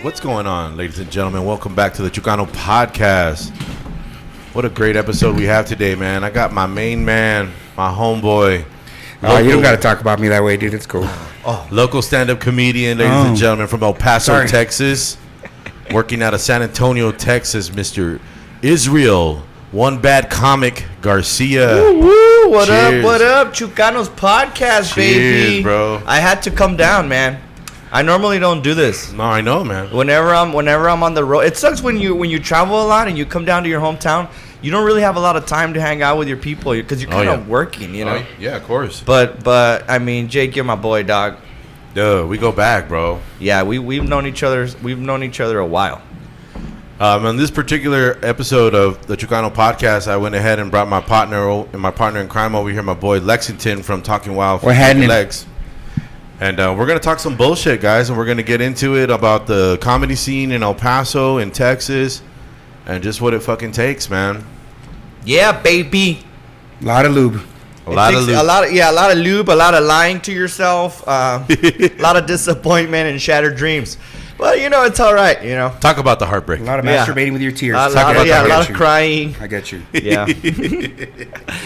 What's going on, ladies and gentlemen? Welcome back to the Chucano Podcast. What a great episode we have today, man. I got my main man, my homeboy. Oh, you don't got to talk about me that way, dude. It's cool. Local stand-up comedian, ladies and gentlemen, from El Paso, Texas. Working out of San Antonio, Texas, Mr. Israel, one bad comic, Garcia. Woo, woo. What Cheers. up, what up? Chucano's Podcast, Cheers, baby. Bro. I had to come down, man. I normally don't do this. No, I know, man. Whenever I'm on the road, it sucks when you travel a lot and you come down to your hometown. You don't really have a lot of time to hang out with your people because you're kind of working, you know. Yeah, of course. But I mean, Jake, you're my boy, dog. Dude, we go back, bro. Yeah, we've known each other. We've known each other a while. On this particular episode of the Chucano Podcast, I went ahead and brought my partner in crime over here, my boy Lexington from Talking Wild. We're heading Lex. And we're going to talk some bullshit, guys, and we're going to get into it about the comedy scene in El Paso, in Texas, and just what it fucking takes, man. Yeah, baby. A lot of lube. A lot of lube, a lot of lying to yourself, a lot of disappointment and shattered dreams. Well, you know, it's all right, you know. Talk about the heartbrook. A lot of masturbating with your tears. A lot of crying. I get you. Yeah.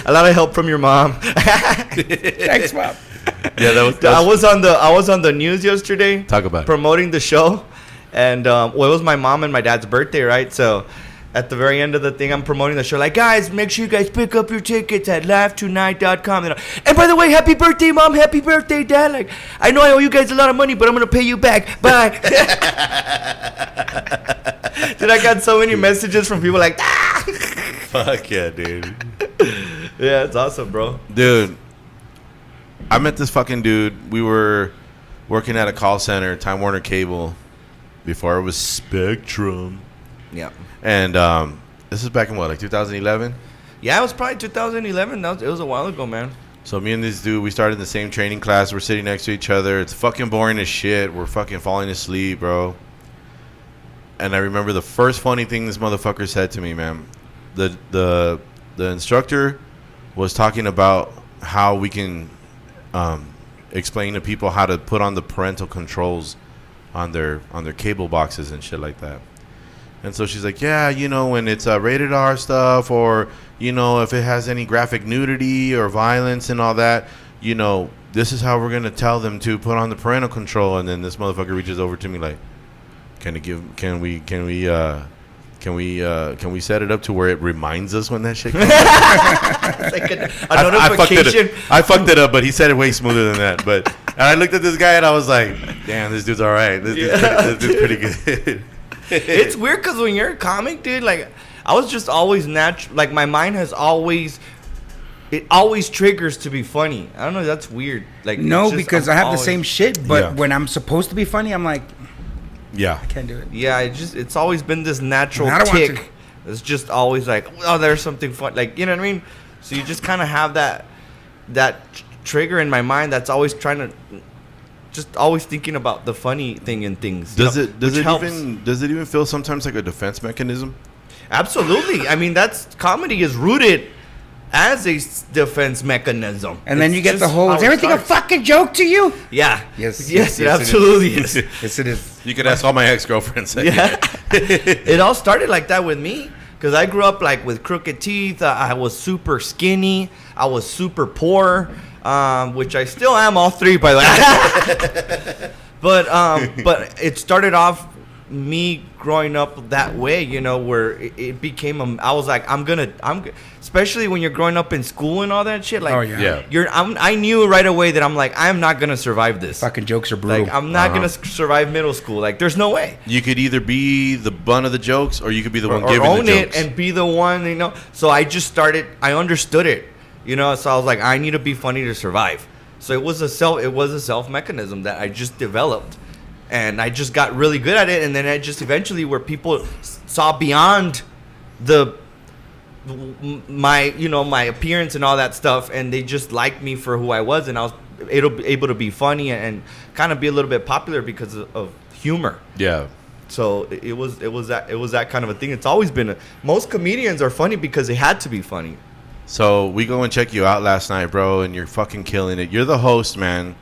A lot of help from your mom. Thanks, Mom. Yeah, I was on the news yesterday. Talk about it. Promoting the show, and it was my mom and my dad's birthday, right? So at the very end of the thing, I'm promoting the show. Like, guys, make sure you guys pick up your tickets at laughTonight.com. And by the way, happy birthday, Mom. Happy birthday, Dad. Like, I know I owe you guys a lot of money, but I'm going to pay you back. Bye. Dude, I got so many messages from people like, ah. Fuck yeah, dude. Yeah, it's awesome, bro. Dude, I met this fucking dude. We were working at a call center, Time Warner Cable, before it was Spectrum. Yeah. And this is back in what, like 2011? Yeah, it was probably 2011. It was a while ago, man. So me and this dude, we started in the same training class. We're sitting next to each other. It's fucking boring as shit. We're fucking falling asleep, bro. And I remember the first funny thing this motherfucker said to me, man. The instructor was talking about how we can explain to people how to put on the parental controls on their cable boxes and shit like that. And so she's like, yeah, you know, when it's rated R stuff, or, you know, if it has any graphic nudity or violence and all that, you know, this is how we're going to tell them to put on the parental control. And then this motherfucker reaches over to me like, can we set it up to where it reminds us when that shit comes? Like a notification. I fucked it up, but he said it way smoother than that. But and I looked at this guy and I was like, damn, this dude's all right. This dude's pretty good. It's weird because when you're a comic, dude, like, I was just always natural. Like, my mind has always triggers to be funny. I don't know. That's weird. Like, No, because I have the same shit, but when I'm supposed to be funny, I'm like, yeah, I can't do it. Yeah, it's always been this natural I don't want tick. It's just always like, oh, there's something fun. Like, you know what I mean? So you just kind of have that trigger in my mind that's always trying to, just always thinking about the funny thing in things. Does it even feel sometimes like a defense mechanism? Absolutely. I mean, comedy is rooted as a defense mechanism. And then you get the whole, is everything a fucking joke to you? Yeah. Yes, it absolutely is. Yes, it is. You could ask all my ex-girlfriends. Yeah. It all started like that with me. Because I grew up like with crooked teeth. I was super skinny. I was super poor, which I still am, all three, by the way. But it started off me growing up that way, you know, where it became I was like, especially when you're growing up in school and all that shit. Like, I knew right away that I'm like, I'm not gonna survive this. Fucking jokes are brutal. Like, I'm not gonna survive middle school. Like, there's no way. You could either be the butt of the jokes, or you could be the one giving own the jokes. it and be the one, you know. So I just started. I understood it, you know. So I was like, I need to be funny to survive. So it was a self mechanism that I just developed. And I just got really good at it, and then I just eventually, where people saw beyond my appearance and all that stuff, and they just liked me for who I was, and I was able to be funny and kind of be a little bit popular because of humor. Yeah. So it was that kind of a thing. It's always been most comedians are funny because they had to be funny. So we go and check you out last night, bro, and you're fucking killing it. You're the host, man.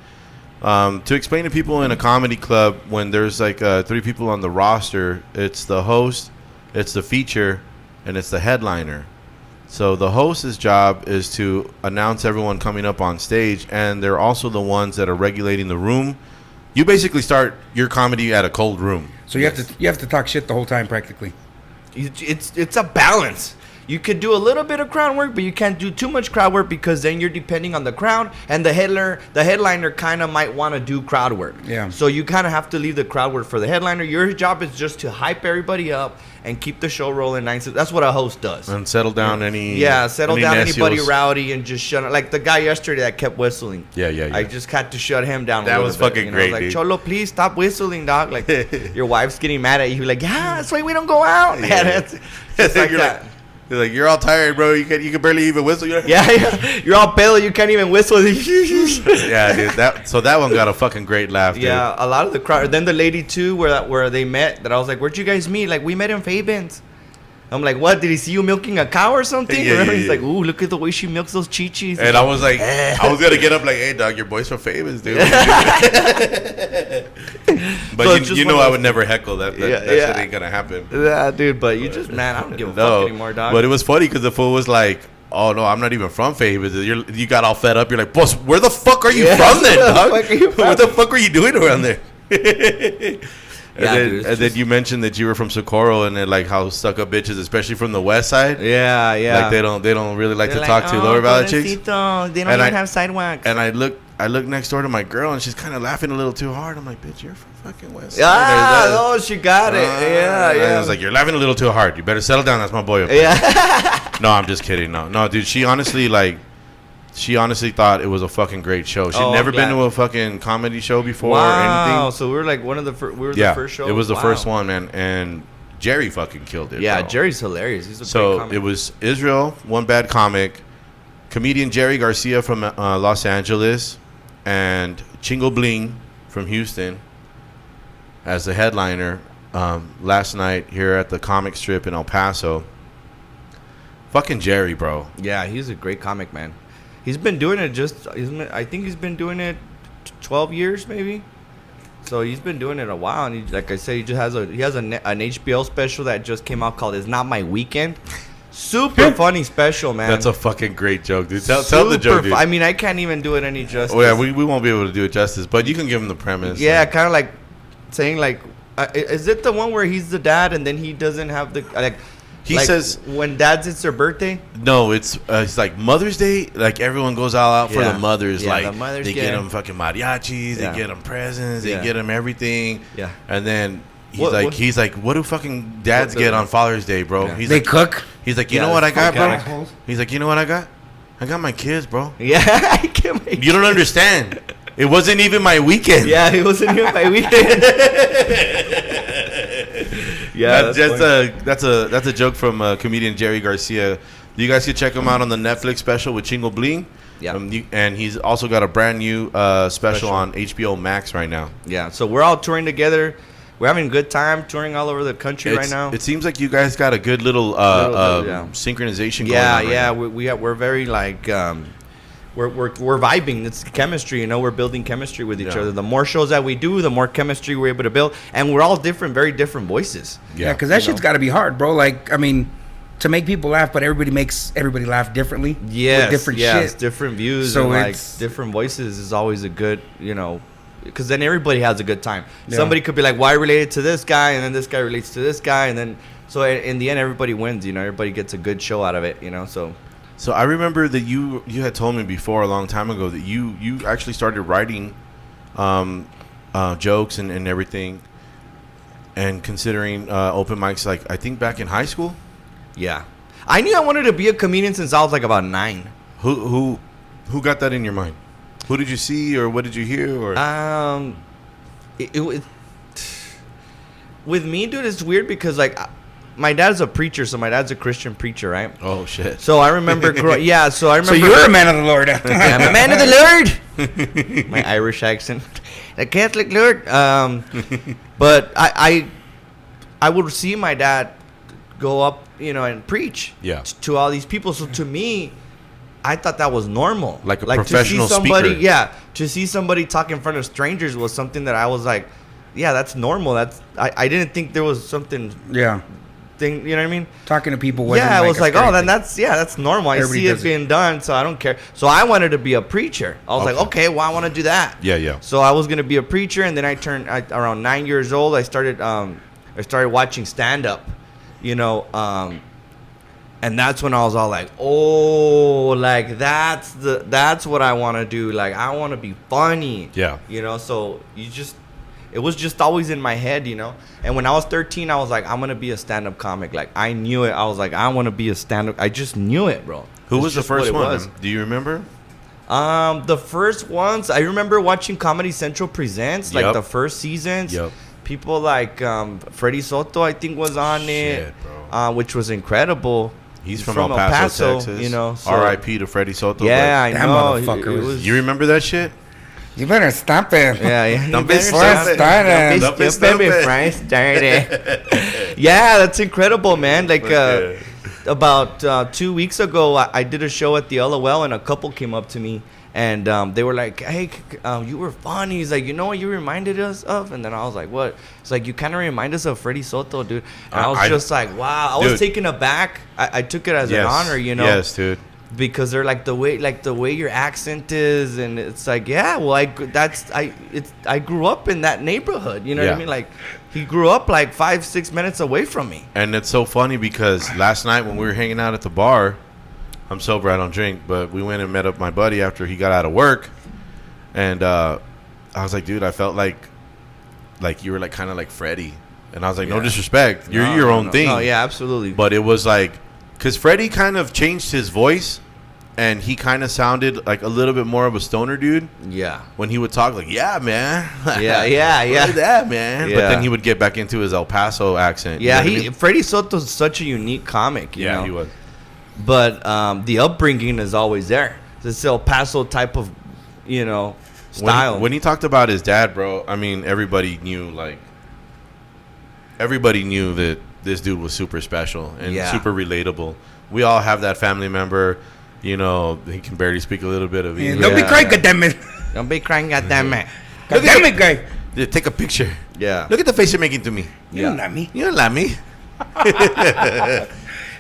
To explain to people in a comedy club, when there's like 3 people on the roster, it's the host, it's the feature, and it's the headliner. So the host's job is to announce everyone coming up on stage, and they're also the ones that are regulating the room. You basically start your comedy at a cold room. So you have to talk shit the whole time practically. It's a balance. You could do a little bit of crowd work, but you can't do too much crowd work because then you're depending on the crowd, and the headliner kind of might want to do crowd work. Yeah. So you kind of have to leave the crowd work for the headliner. Your job is just to hype everybody up and keep the show rolling nice. That's what a host does. And settle down anybody Anybody rowdy and just shut up. Like the guy yesterday that kept whistling. Yeah. I just had to shut him down. That was fucking great, like, dude. Cholo, please stop whistling, dog. Like your wife's getting mad at you. Like, yeah, that's why we don't go out. Yeah. It's like that. You're like, you're all tired, bro. You can barely even whistle. Yeah. You're all pale. You can't even whistle. Yeah, dude. That one got a fucking great laugh, dude. Yeah, a lot of the crowd. Then the lady too, where they met. That I was like, where'd you guys meet? Like, we met in Fabens. I'm like, what? Did he see you milking a cow or something? Yeah, He's like, ooh, look at the way she milks those chichis. And I was like, I was gonna get up like, hey, dog, your boy's from Famous, dude. But so you know I would never heckle that. That shit ain't gonna happen. Yeah, dude. But you just, man, I don't give a fuck anymore, dog. But it was funny because the fool was like, oh no, I'm not even from Famous. You got all fed up. You're like, boss, where the fuck are you from then, dog? What the fuck were you doing around there? And then you mentioned that you were from Socorro, and then like how stuck up bitches, especially from the west side. Yeah. Like they don't really like to talk to lower valley chicks. They don't even have sidewalks. And I look next door to my girl, and she's kind of laughing a little too hard. I'm like, bitch, you're from fucking west side. Oh, she got it. Yeah. I was like, you're laughing a little too hard. You better settle down. That's my boy. No, I'm just kidding. No, dude. She honestly thought it was a fucking great show. She'd never been to a fucking comedy show before or anything. So we were like one of the first. We were the first show. It was the first one, man. And Jerry fucking killed it. Yeah, bro. Jerry's hilarious. He's a so great comic. it was Israel, one bad comic, comedian Jerry Garcia from Los Angeles, and Chingo Bling from Houston as the headliner last night here at the comic strip in El Paso. Fucking Jerry, bro. Yeah, he's a great comic, man. He's been doing it I think he's been doing it 12 years maybe. So he's been doing it a while, and like I said, he has an HBO special that just came out called "It's Not My Weekend." Super funny special, man. That's a fucking great joke, dude. Tell the joke, dude. I mean, I can't even do it any justice. Oh yeah, we won't be able to do it justice, but you can give him the premise. Yeah, kind of like saying like, is it the one where he's the dad and then he doesn't have the like? He says when dads it's their birthday. No, it's like Mother's Day. Like everyone goes all out for the mothers. Yeah, like the mothers they get them fucking mariachis. They get them presents. They get them everything. Yeah. And then he's like, what do fucking dads get on Father's Day, bro? Yeah. He's they like, cook. He's like, you know what I got, bro? He's like, you know what I got? I got my kids, bro. Yeah, I get my You don't understand. It wasn't even my weekend. Yeah, it wasn't even my weekend. Yeah, that's a joke from comedian Jerry Garcia. You guys can check him out on the Netflix special with Chingo Bling. Yeah, and he's also got a brand new special on HBO Max right now. Yeah, so we're all touring together. We're having a good time touring all over the country right now. It seems like you guys got a good little synchronization going on. Yeah, we're very like we're vibing. It's chemistry, you know. We're building chemistry with each other. The more shows that we do, the more chemistry we're able to build, and we're all different, very different voices. Yeah, because that shit's got to be hard, bro. Like, I mean, to make people laugh, but everybody makes everybody laugh differently. Yes, with different shit, different views, so and like different voices is always a good, you know. Because then everybody has a good time. Yeah. Somebody could be like, "Why related to this guy?" And then this guy relates to this guy, and then so in the end, everybody wins. You know, everybody gets a good show out of it. You know, so I remember that you had told me before a long time ago that you actually started writing jokes and everything, and considering open mics like I think back in high school. Yeah, I knew I wanted to be a comedian since I was like about 9. Who got that in your mind? Who did you see, or what did you hear, or? With me, dude, it's weird because like my dad's a preacher, so my dad's a Christian preacher, right? Oh shit! So I remember, So you're a man of the Lord. I'm a man of the Lord. My Irish accent, the Catholic Lord. But I would see my dad go up, you know, and preach. To all these people. So to me, I thought that was normal. Like a professional to see somebody, speaker. Yeah, to see somebody talk in front of strangers was something that I was like, yeah, that's normal. I didn't think there was something. Yeah. Thing, you know what I mean? Talking to people. Yeah, I was like, oh, then that. that's normal. I see it being done, so I don't care. So I wanted to be a preacher. I was like, okay, well, I want to do that. Yeah. So I was gonna be a preacher, and then I turned around 9 years old. I started watching stand up, you know, and that's when I was all like, oh, like that's what I want to do. Like I want to be funny. Yeah. You know, so it was just always in my head, you know. And when I was 13, I was like, I'm gonna be a stand-up comic. Like I knew it. I was like, I want to be a stand-up. I just knew it, bro. Who was the first one? Do you remember? The first ones, I remember watching Comedy Central Presents, like the first seasons. Yep. People like Freddie Soto, I think, was on it, which was incredible. He's from El Paso, Texas. You know, so. R.I.P. to Freddie Soto. Yeah, I know. Motherfucker. You remember that shit? You better stop it. Yeah. Don't be stupid. Don't be stupid. Yeah, that's incredible, man. Like about 2 weeks ago, I did a show at the LOL, and a couple came up to me, and they were like, "Hey, you were funny." He's like, "You know what you reminded us of?" And then I was like, "What?" It's like, "You kind of remind us of Freddie Soto, dude." And I was just like, "Wow!" I was taken aback. I took it as an honor, you know. Yes, dude. Because they're like the way your accent is, and it's like, yeah, well, I grew up in that neighborhood, you know what I mean? Like, he grew up like 5-6 minutes away from me. And it's so funny because last night when we were hanging out at the bar, I'm sober, I don't drink, but we went and met up my buddy after he got out of work, and I was like, dude, I felt like you were like kind of like Freddie, and I was like, no disrespect, you're your own thing. No, yeah, absolutely. But it was like, because Freddie kind of changed his voice. And he kind of sounded like a little bit more of a stoner dude. Yeah. When he would talk like, yeah, man. Yeah. Look at that, man. Yeah. But then he would get back into his El Paso accent. Yeah, you know what I mean? Freddie Soto's such a unique comic, you know? He was. But the upbringing is always there. This El Paso type of, you know, style. When he talked about his dad, bro, I mean, everybody knew that this dude was super special and super relatable. We all have that family member. You know, he can barely speak a little bit of English. Don't be crying, goddammit. Don't be crying, goddammit. Goddammit, guy. Yeah, take a picture. Yeah. Look at the face you're making to me. You don't like me. You don't like me.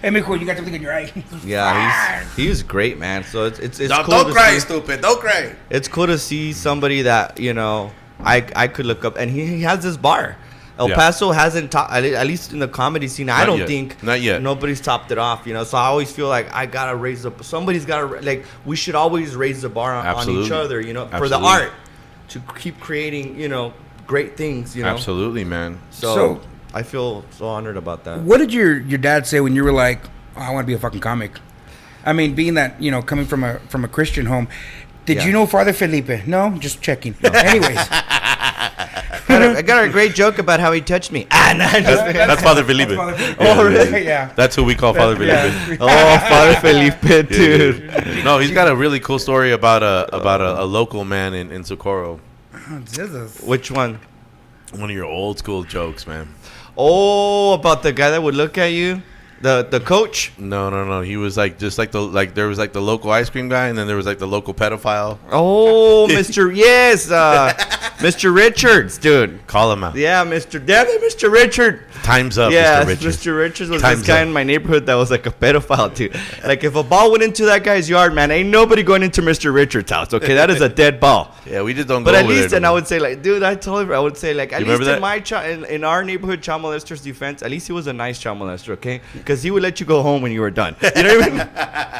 Hey, mijo, you got something in your eye. Yeah, he's great, man. So it's cool. Don't cry, stupid. Don't cry. It's cool to see somebody that, you know, I could look up, and he has this bar. El Paso hasn't topped, at least in the comedy scene. I don't think not yet. Nobody's topped it off, you know. So I always feel like I gotta raise up. Somebody's gotta we should always raise the bar on each other, you know, for the art to keep creating, you know, great things, you know. Absolutely, man. So I feel so honored about that. What did your dad say when you were like, oh, I want to be a fucking comic? I mean, being that, you know, coming from a Christian home, did you know Father Felipe? No, just checking. No. Anyways. I got a great joke about how he touched me. That's Father Felipe. Oh, really? Yeah. That's who we call Father Felipe. Yeah. Oh, Father Felipe, dude. No, he's got a really cool story about a local man in Socorro. Oh, Jesus. Which one? One of your old school jokes, man. Oh, about the guy that would look at you? The coach? No. He was like just like there was like the local ice cream guy, and then there was like the local pedophile. Oh, Mr. Richards, dude. Call him out. Yeah, Mr. Richard. Time's up, yeah, Mr. Richards. Mr. Richards was this guy in my neighborhood that was like a pedophile, too. Like, if a ball went into that guy's yard, man, ain't nobody going into Mr. Richards' house, okay? That is a dead ball. Yeah, we just don't go But at over least, there, and I would say, like, dude, I would say, like, at least that? in my in our neighborhood child molester's defense, at least he was a nice child molester, okay? Because he would let you go home when you were done. You know what I mean?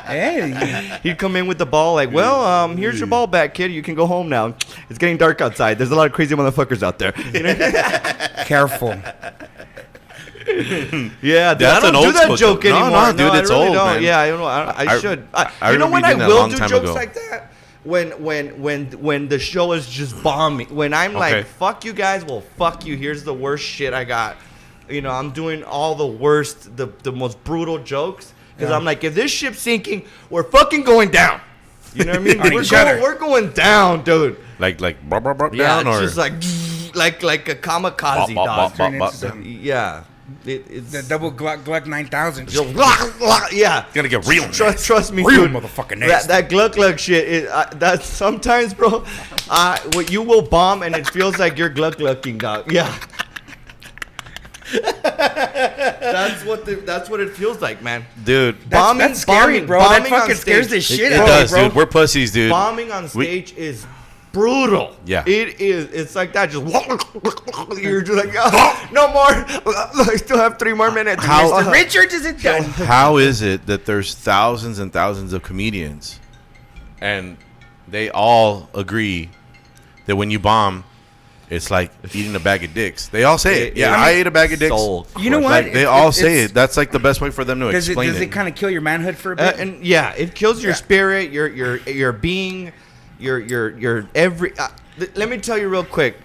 Hey. He'd come in with the ball, like, well, here's your ball back, kid. You can go home now. It's getting dark outside. There's a lot of crazy motherfuckers out there. You know? Careful. Yeah, dude, that's I don't an do old that school joke anymore. No, dude, it's I really old, don't. man. Yeah, I don't know. I should. I You know when I remember will that do long jokes time ago. like that? When the show is just bombing. When I'm Okay. like, fuck you guys. Well, fuck you. Here's the worst shit I got. You know, I'm doing all the worst, the most brutal jokes. Because I'm like, if this ship's sinking, we're fucking going down. You know what I mean? We're going down, dude. Like Yeah, down it's or just like a kamikaze, dog. bop, bop, bop. Yeah. It's The double Gluck 9000. yeah. Gonna get real. Trust me, Real dude. motherfucking nasty. That Gluck shit. That sometimes, bro. What you will bomb and it feels like you're Glucking, dog. Yeah. That's what it feels like, man. Dude. That's scary, bro. That fucking scares the It shit out of does, me, bro. dude. We're pussies, dude. Bombing on stage is brutal. Yeah. It is. It's like that. Just you're just like, oh, no more. I still have 3 more minutes. Mr. Richards isn't done. How is it that there's thousands and thousands of comedians and they all agree that when you bomb, it's like eating a bag of dicks? They all say it. Yeah, I ate a bag of dicks. You know what? Like, they all say it. That's like the best way for them to explain Does it kind of kill your manhood for a bit? And yeah, it kills your spirit, your being, your every. Let me tell you real quick.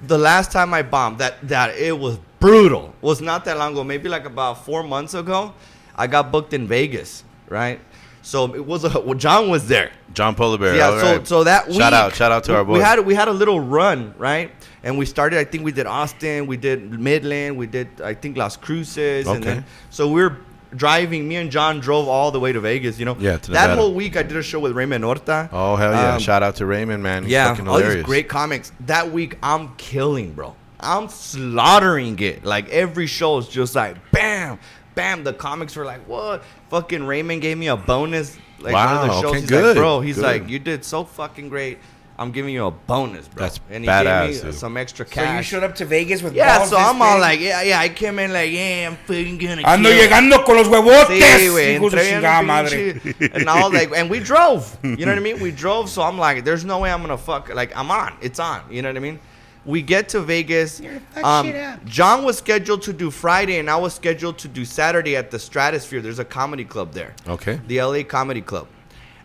The last time I bombed, that it was brutal. It was not that long ago. Maybe like about 4 months ago. I got booked in Vegas, right? So it was John was there. John Polar Bear. Yeah. So that week, shout out to our boys. We had a little run, right? And we started. I think we did Austin, we did Midland, we did I think Las Cruces, and then so we're driving. Me and John drove all the way to Vegas. You know. Yeah. To that Nevada. whole week I did a show with Raymond Horta. Oh hell yeah! Shout out to Raymond, man. He's fucking all hilarious. these great comics. That week I'm killing, bro. I'm slaughtering it. Like every show is just like bam, bam. The comics were like, what? Fucking Raymond gave me a bonus. Like one of the shows. Okay, he's good. like, bro. He's Good. like, you did so fucking great. I'm giving you a bonus, bro. That's and he badass, gave me dude. some extra So cash. you showed up to Vegas with Yeah, balls so this I'm all big? like, yeah, I came in like, yeah, I'm fucking gonna Ando kill it. llegando con los huevotes, Sí, güey, hijos de entré en chingada el madre. pinche- and I was like, and we drove. You know what I mean? We drove, so I'm like, there's no way I'm gonna fuck. Like, I'm on. It's on. You know what I mean? We get to Vegas. You're gonna fuck shit up. John was scheduled to do Friday, and I was scheduled to do Saturday at the Stratosphere. There's a comedy club there. Okay. The LA Comedy Club.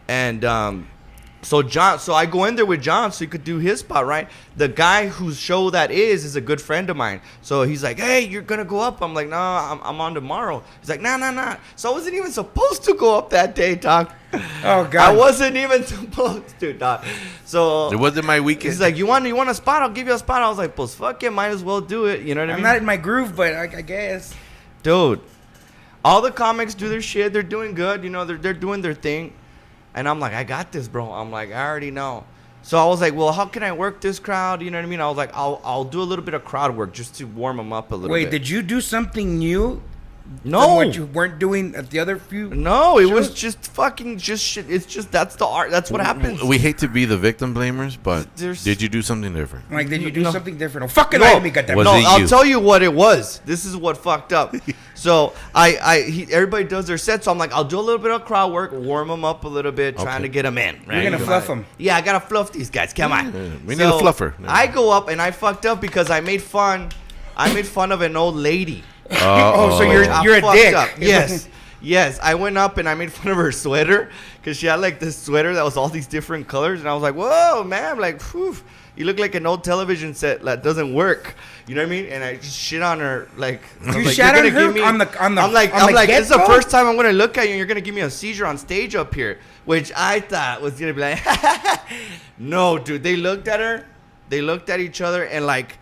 And so I go in there with John so he could do his spot, right? The guy whose show that is a good friend of mine. So he's like, hey, you're going to go up. I'm like, no, I'm on tomorrow. He's like, nah. So I wasn't even supposed to go up that day, dog. Oh, God. I wasn't even supposed to, dog. So It wasn't my weekend. he's like, you want a spot? I'll give you a spot. I was like, pues fuck it, might as well do it. You know what I I'm mean? not in my groove, but I guess. Dude, all the comics do their shit. They're doing good. You know, they're doing their thing. And I'm like, I got this, bro. I'm like, I already know. So I was like, well, how can I work this crowd? You know what I mean? I was like, I'll do a little bit of crowd work just to warm them up a little bit. Wait, did you do something new? No. From what you weren't doing at the other few? No, it shows? was just fucking just shit. It's just, that's the art. That's what happens. We hate to be the victim blamers, but There's- did you do something different? Like, did you do No. something different? Oh, fucking No. lie to me, goddamn. Was No, it I'll you? tell you what it was. This is what fucked up. So everybody does their set. So I'm like, I'll do a little bit of crowd work, warm them up a little bit, trying Okay. to get them in. Right? You're gonna fluff them. Yeah, I gotta fluff these guys. Come on. we need a fluffer. I go up and I fucked up because I made fun of an old lady. Oh, so I you're a fucked dick. up. Yes. I went up and I made fun of her sweater because she had like this sweater that was all these different colors, and I was like, "Whoa, man! Like, whew, you look like an old television set that doesn't work." You know what I mean? And I just shit on her. Like, I was You like, shit "You're on gonna her give me-" on the I'm like, this is the get-go? first time I'm gonna look at you, and you're gonna give me a seizure on stage up here, which I thought was gonna be like, no, dude. They looked at her. They looked at each other and like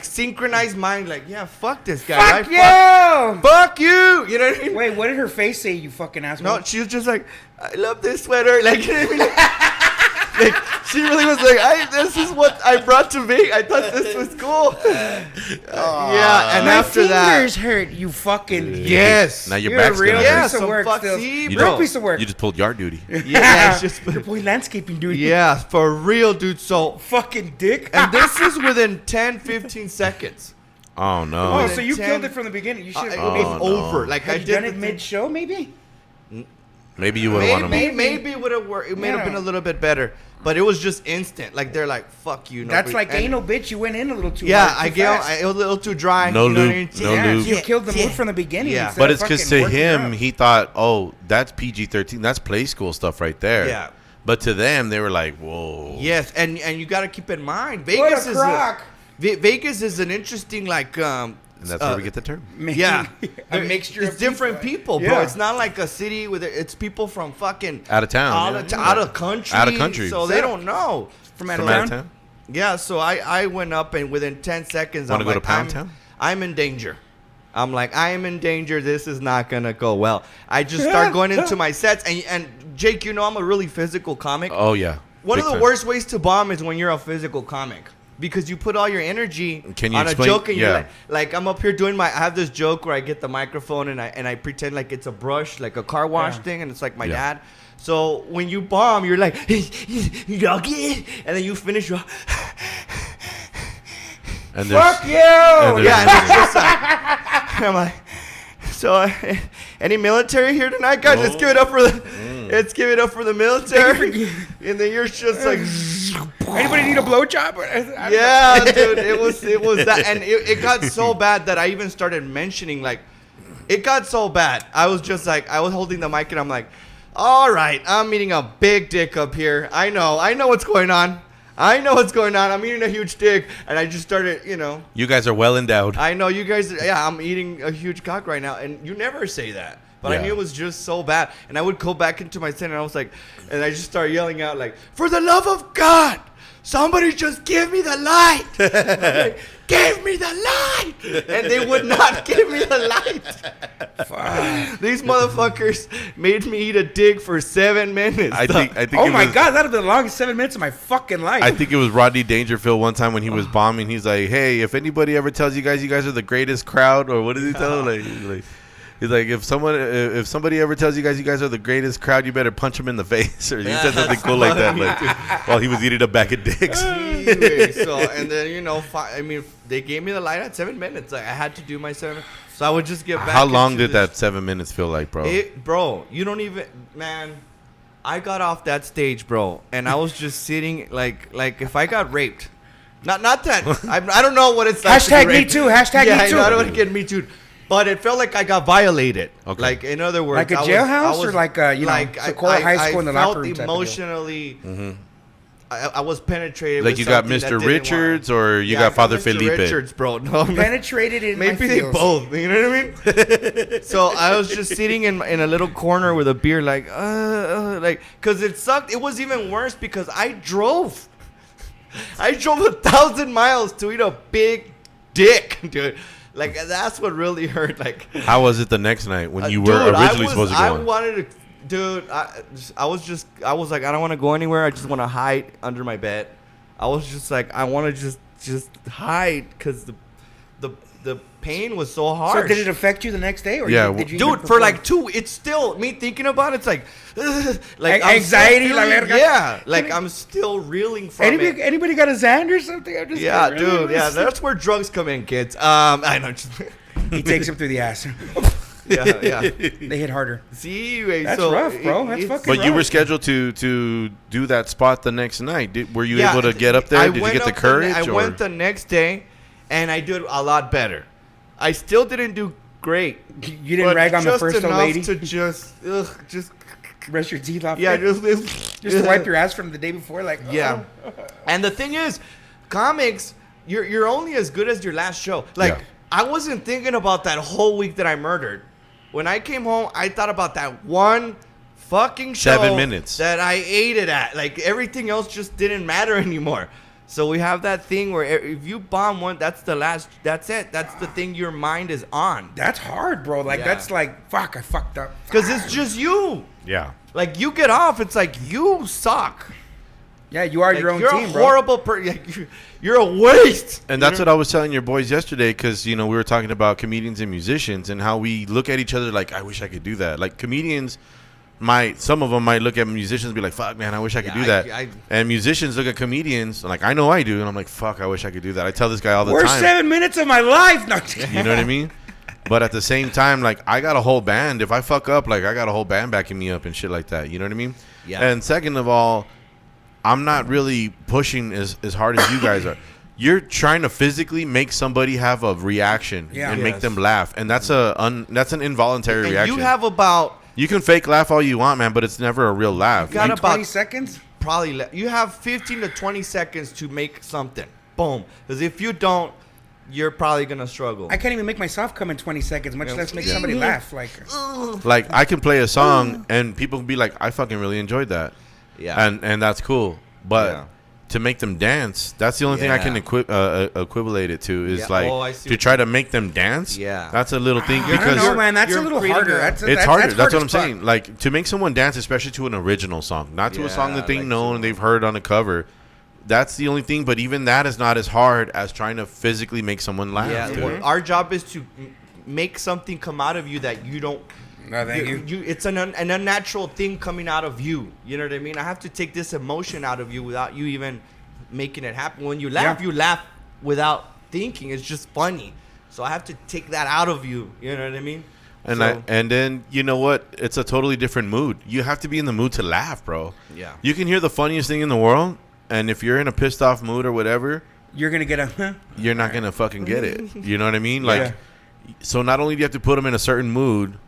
synchronized mind, like, yeah, fuck this guy. Fuck right? you! Fuck you! You know what I mean? Wait, what did her face say, you fucking asshole? No, she was just like, I love this sweater. Like, you know what I mean? Like, she really was like, this is what I brought to me. I thought this was cool. Yeah, and My after fingers that, hurt, you fucking... yes. Now your You're back's a real gonna Yeah, hurt. piece of some work fuck still. see, You bro. Real piece of work. You just pulled yard duty. Yeah, it's just, You're boy landscaping, dude. yeah, for real, dude. So, Fucking dick. and this is within 10, 15 seconds. Oh no. Oh, so you 10 killed it from the beginning. You should It's have no. over. Like, I Had you did done the it thing. mid-show, maybe? Maybe you would have wanted more. Maybe it would have worked. It may have Yeah. been a little bit better, but it was just instant. Like, they're like, "Fuck you." That's nobody- like and- anal, bitch. You went in a little too Yeah, hard, I too gave. fast. It was a little too dry. No you know what I lube, mean? no Yeah, lube. you killed the mood from the beginning. Yeah. instead But of it's because fucking to working it him, out. he thought, oh, that's PG-13. That's play school stuff right there. Yeah. But to them, they were like, whoa. Yes, and you got to keep in mind, What Vegas a is crock. Vegas is an interesting And that's where we get the term. Yeah, a mixture It's of different people, bro. Yeah. It's not like a city with it's people from fucking Out of town. out of country, Out of country. so they don't know. From out From of out of town. town? Yeah, so I went up and within 10 seconds, Wanna I'm go to like, Pound Town? I'm in danger. I'm like, I am in danger. This is not going to go well. I just start going into my sets. And Jake, you know I'm a really physical comic. Oh, yeah. One Big of the time. worst ways to bomb is when you're a physical comic. Because you put all your energy on a joke. And you're like, I'm up here doing I have this joke where I get the microphone and I pretend like it's a brush, like a car wash thing. And it's like my dad. So when you bomb, you're like, and then you finish your... And Fuck you! And it's just like, I'm like, so any military here tonight, guys? Let's give it up for let's give it up for the military. And then you're just like, anybody need a blowjob? yeah, dude, it was that, and it got so bad that I even started mentioning like, it got so bad. I was just like, I was holding the mic and I'm like, all right, I'm meeting a big dick up here. I know what's going on. I'm eating a huge dick, and I just started, You guys are well endowed. I know you guys. Yeah, I'm eating a huge cock right now, and you never say that. But I knew it was just so bad, and I would go back into my tent, and I was like, and I just started yelling out like, "For the love of God, somebody just give me the light!" Like, give me the light, and they would not give me the light. Fuck. These motherfuckers made me eat a dick for 7 minutes. I think. Oh my God, that'd be the longest 7 minutes of my fucking life. I think it was Rodney Dangerfield one time when he was bombing. He's like, "Hey, if anybody ever tells you guys are the greatest crowd," or what did he tell them? He's like, if somebody ever tells you guys are the greatest crowd, you better punch him in the face. Or he said something cool like that, like, while he was eating a bag of dicks. Anyway, so and then they gave me the light at 7 minutes. Like I had to do my 7. So I would just get back. How long did that 7 minutes feel like, bro? Bro, you don't even, man. I got off that stage, bro, and I was just sitting like if I got raped. Not that I don't know what it's like. Hashtag me too. Hashtag me too. I don't want to get me too. But it felt like I got violated. Okay. Like in other words, like a jailhouse or like Sequoia High School in the locker room. I felt emotionally. I was penetrated. Like with you got something Mr. Richards or you got Father Mr. Felipe? Richards, bro. No, Penetrated in maybe my they feels. both. You know what I mean? So I was just sitting in a little corner with a beer, like, because it sucked. It was even worse because I drove 1,000 miles to eat a big dick, dude. Like that's what really hurt. Like, how was it the next night when you were originally supposed to go? I wanted to, dude. I was like, I don't want to go anywhere. I just want to hide under my bed. I was just like, I want to just hide because the pain was so hard. So did it affect you the next day? Or did you dude, for like 2, it's still me thinking about it, it's like anxiety, like I'm still reeling from it. Anybody got a Xan or something? I'm just dude, that's where drugs come in, kids. I know. He takes him through the ass. yeah. They hit harder. See, that's rough, bro. That's fucking But rough. you were scheduled to do that spot the next night. Were you able to get up there? Did you get the courage? I went the next day, and I did a lot better. I still didn't do great. You didn't rag on the first old lady? To just brush your teeth off. Yeah, just wipe your ass from the day before. Like, yeah. And the thing is, comics, you're only as good as your last show. Like, I wasn't thinking about that whole week that I murdered. When I came home, I thought about that one fucking show 7 minutes that I ate it at. Like, everything else just didn't matter anymore. So we have that thing where if you bomb one, that's the last. That's it. That's the thing your mind is on. That's hard, bro. Like that's like fuck. I fucked up. Because it's just you. Yeah. Like you get off, it's like you suck. Yeah, you are your own team, team, bro. You're a horrible person. You're a waste. And that's what I was telling your boys yesterday, because we were talking about comedians and musicians and how we look at each other like, I wish I could do that. Like comedians. Some of them might look at musicians and be like, fuck, man, I wish I could do that. And musicians look at comedians, and like, I know I do. And I'm like, fuck, I wish I could do that. I tell this guy all the time. Worst 7 minutes of my life. No. You know what I mean? But at the same time, like, I got a whole band. If I fuck up, like, I got a whole band backing me up and shit like that. You know what I mean? Yeah. And second of all, I'm not really pushing as hard as you guys are. You're trying to physically make somebody have a reaction and make them laugh. And that's that's an involuntary reaction. You have about... You can fake laugh all you want, man, but it's never a real laugh. You got about 20 seconds? Probably. You have 15 to 20 seconds to make something. Boom. Because if you don't, you're probably going to struggle. I can't even make myself come in 20 seconds, much less make somebody laugh. Like I can play a song and people can be like, I fucking really enjoyed that. Yeah. And that's cool. But to make them dance. That's the only thing I can equivalate it to is to try to make them dance. Yeah, that's a little thing because I don't know, man. That's a little harder. It's harder. That's what I'm saying. Like to make someone dance, especially to an original song, not to a song that they know and they've heard on a cover. That's the only thing. But even that is not as hard as trying to physically make someone laugh. Yeah, well, our job is to make something come out of you that you don't. No, thank you. It's an unnatural thing coming out of you. You know what I mean? I have to take this emotion out of you without you even making it happen. When you laugh, you laugh without thinking. It's just funny. So I have to take that out of you. You know what I mean? And then you know what? It's a totally different mood. You have to be in the mood to laugh, bro. Yeah. You can hear the funniest thing in the world, and if you're in a pissed off mood or whatever, you're gonna get a. You're not gonna fucking get it. You know what I mean? Like, so not only do you have to put them in a certain mood.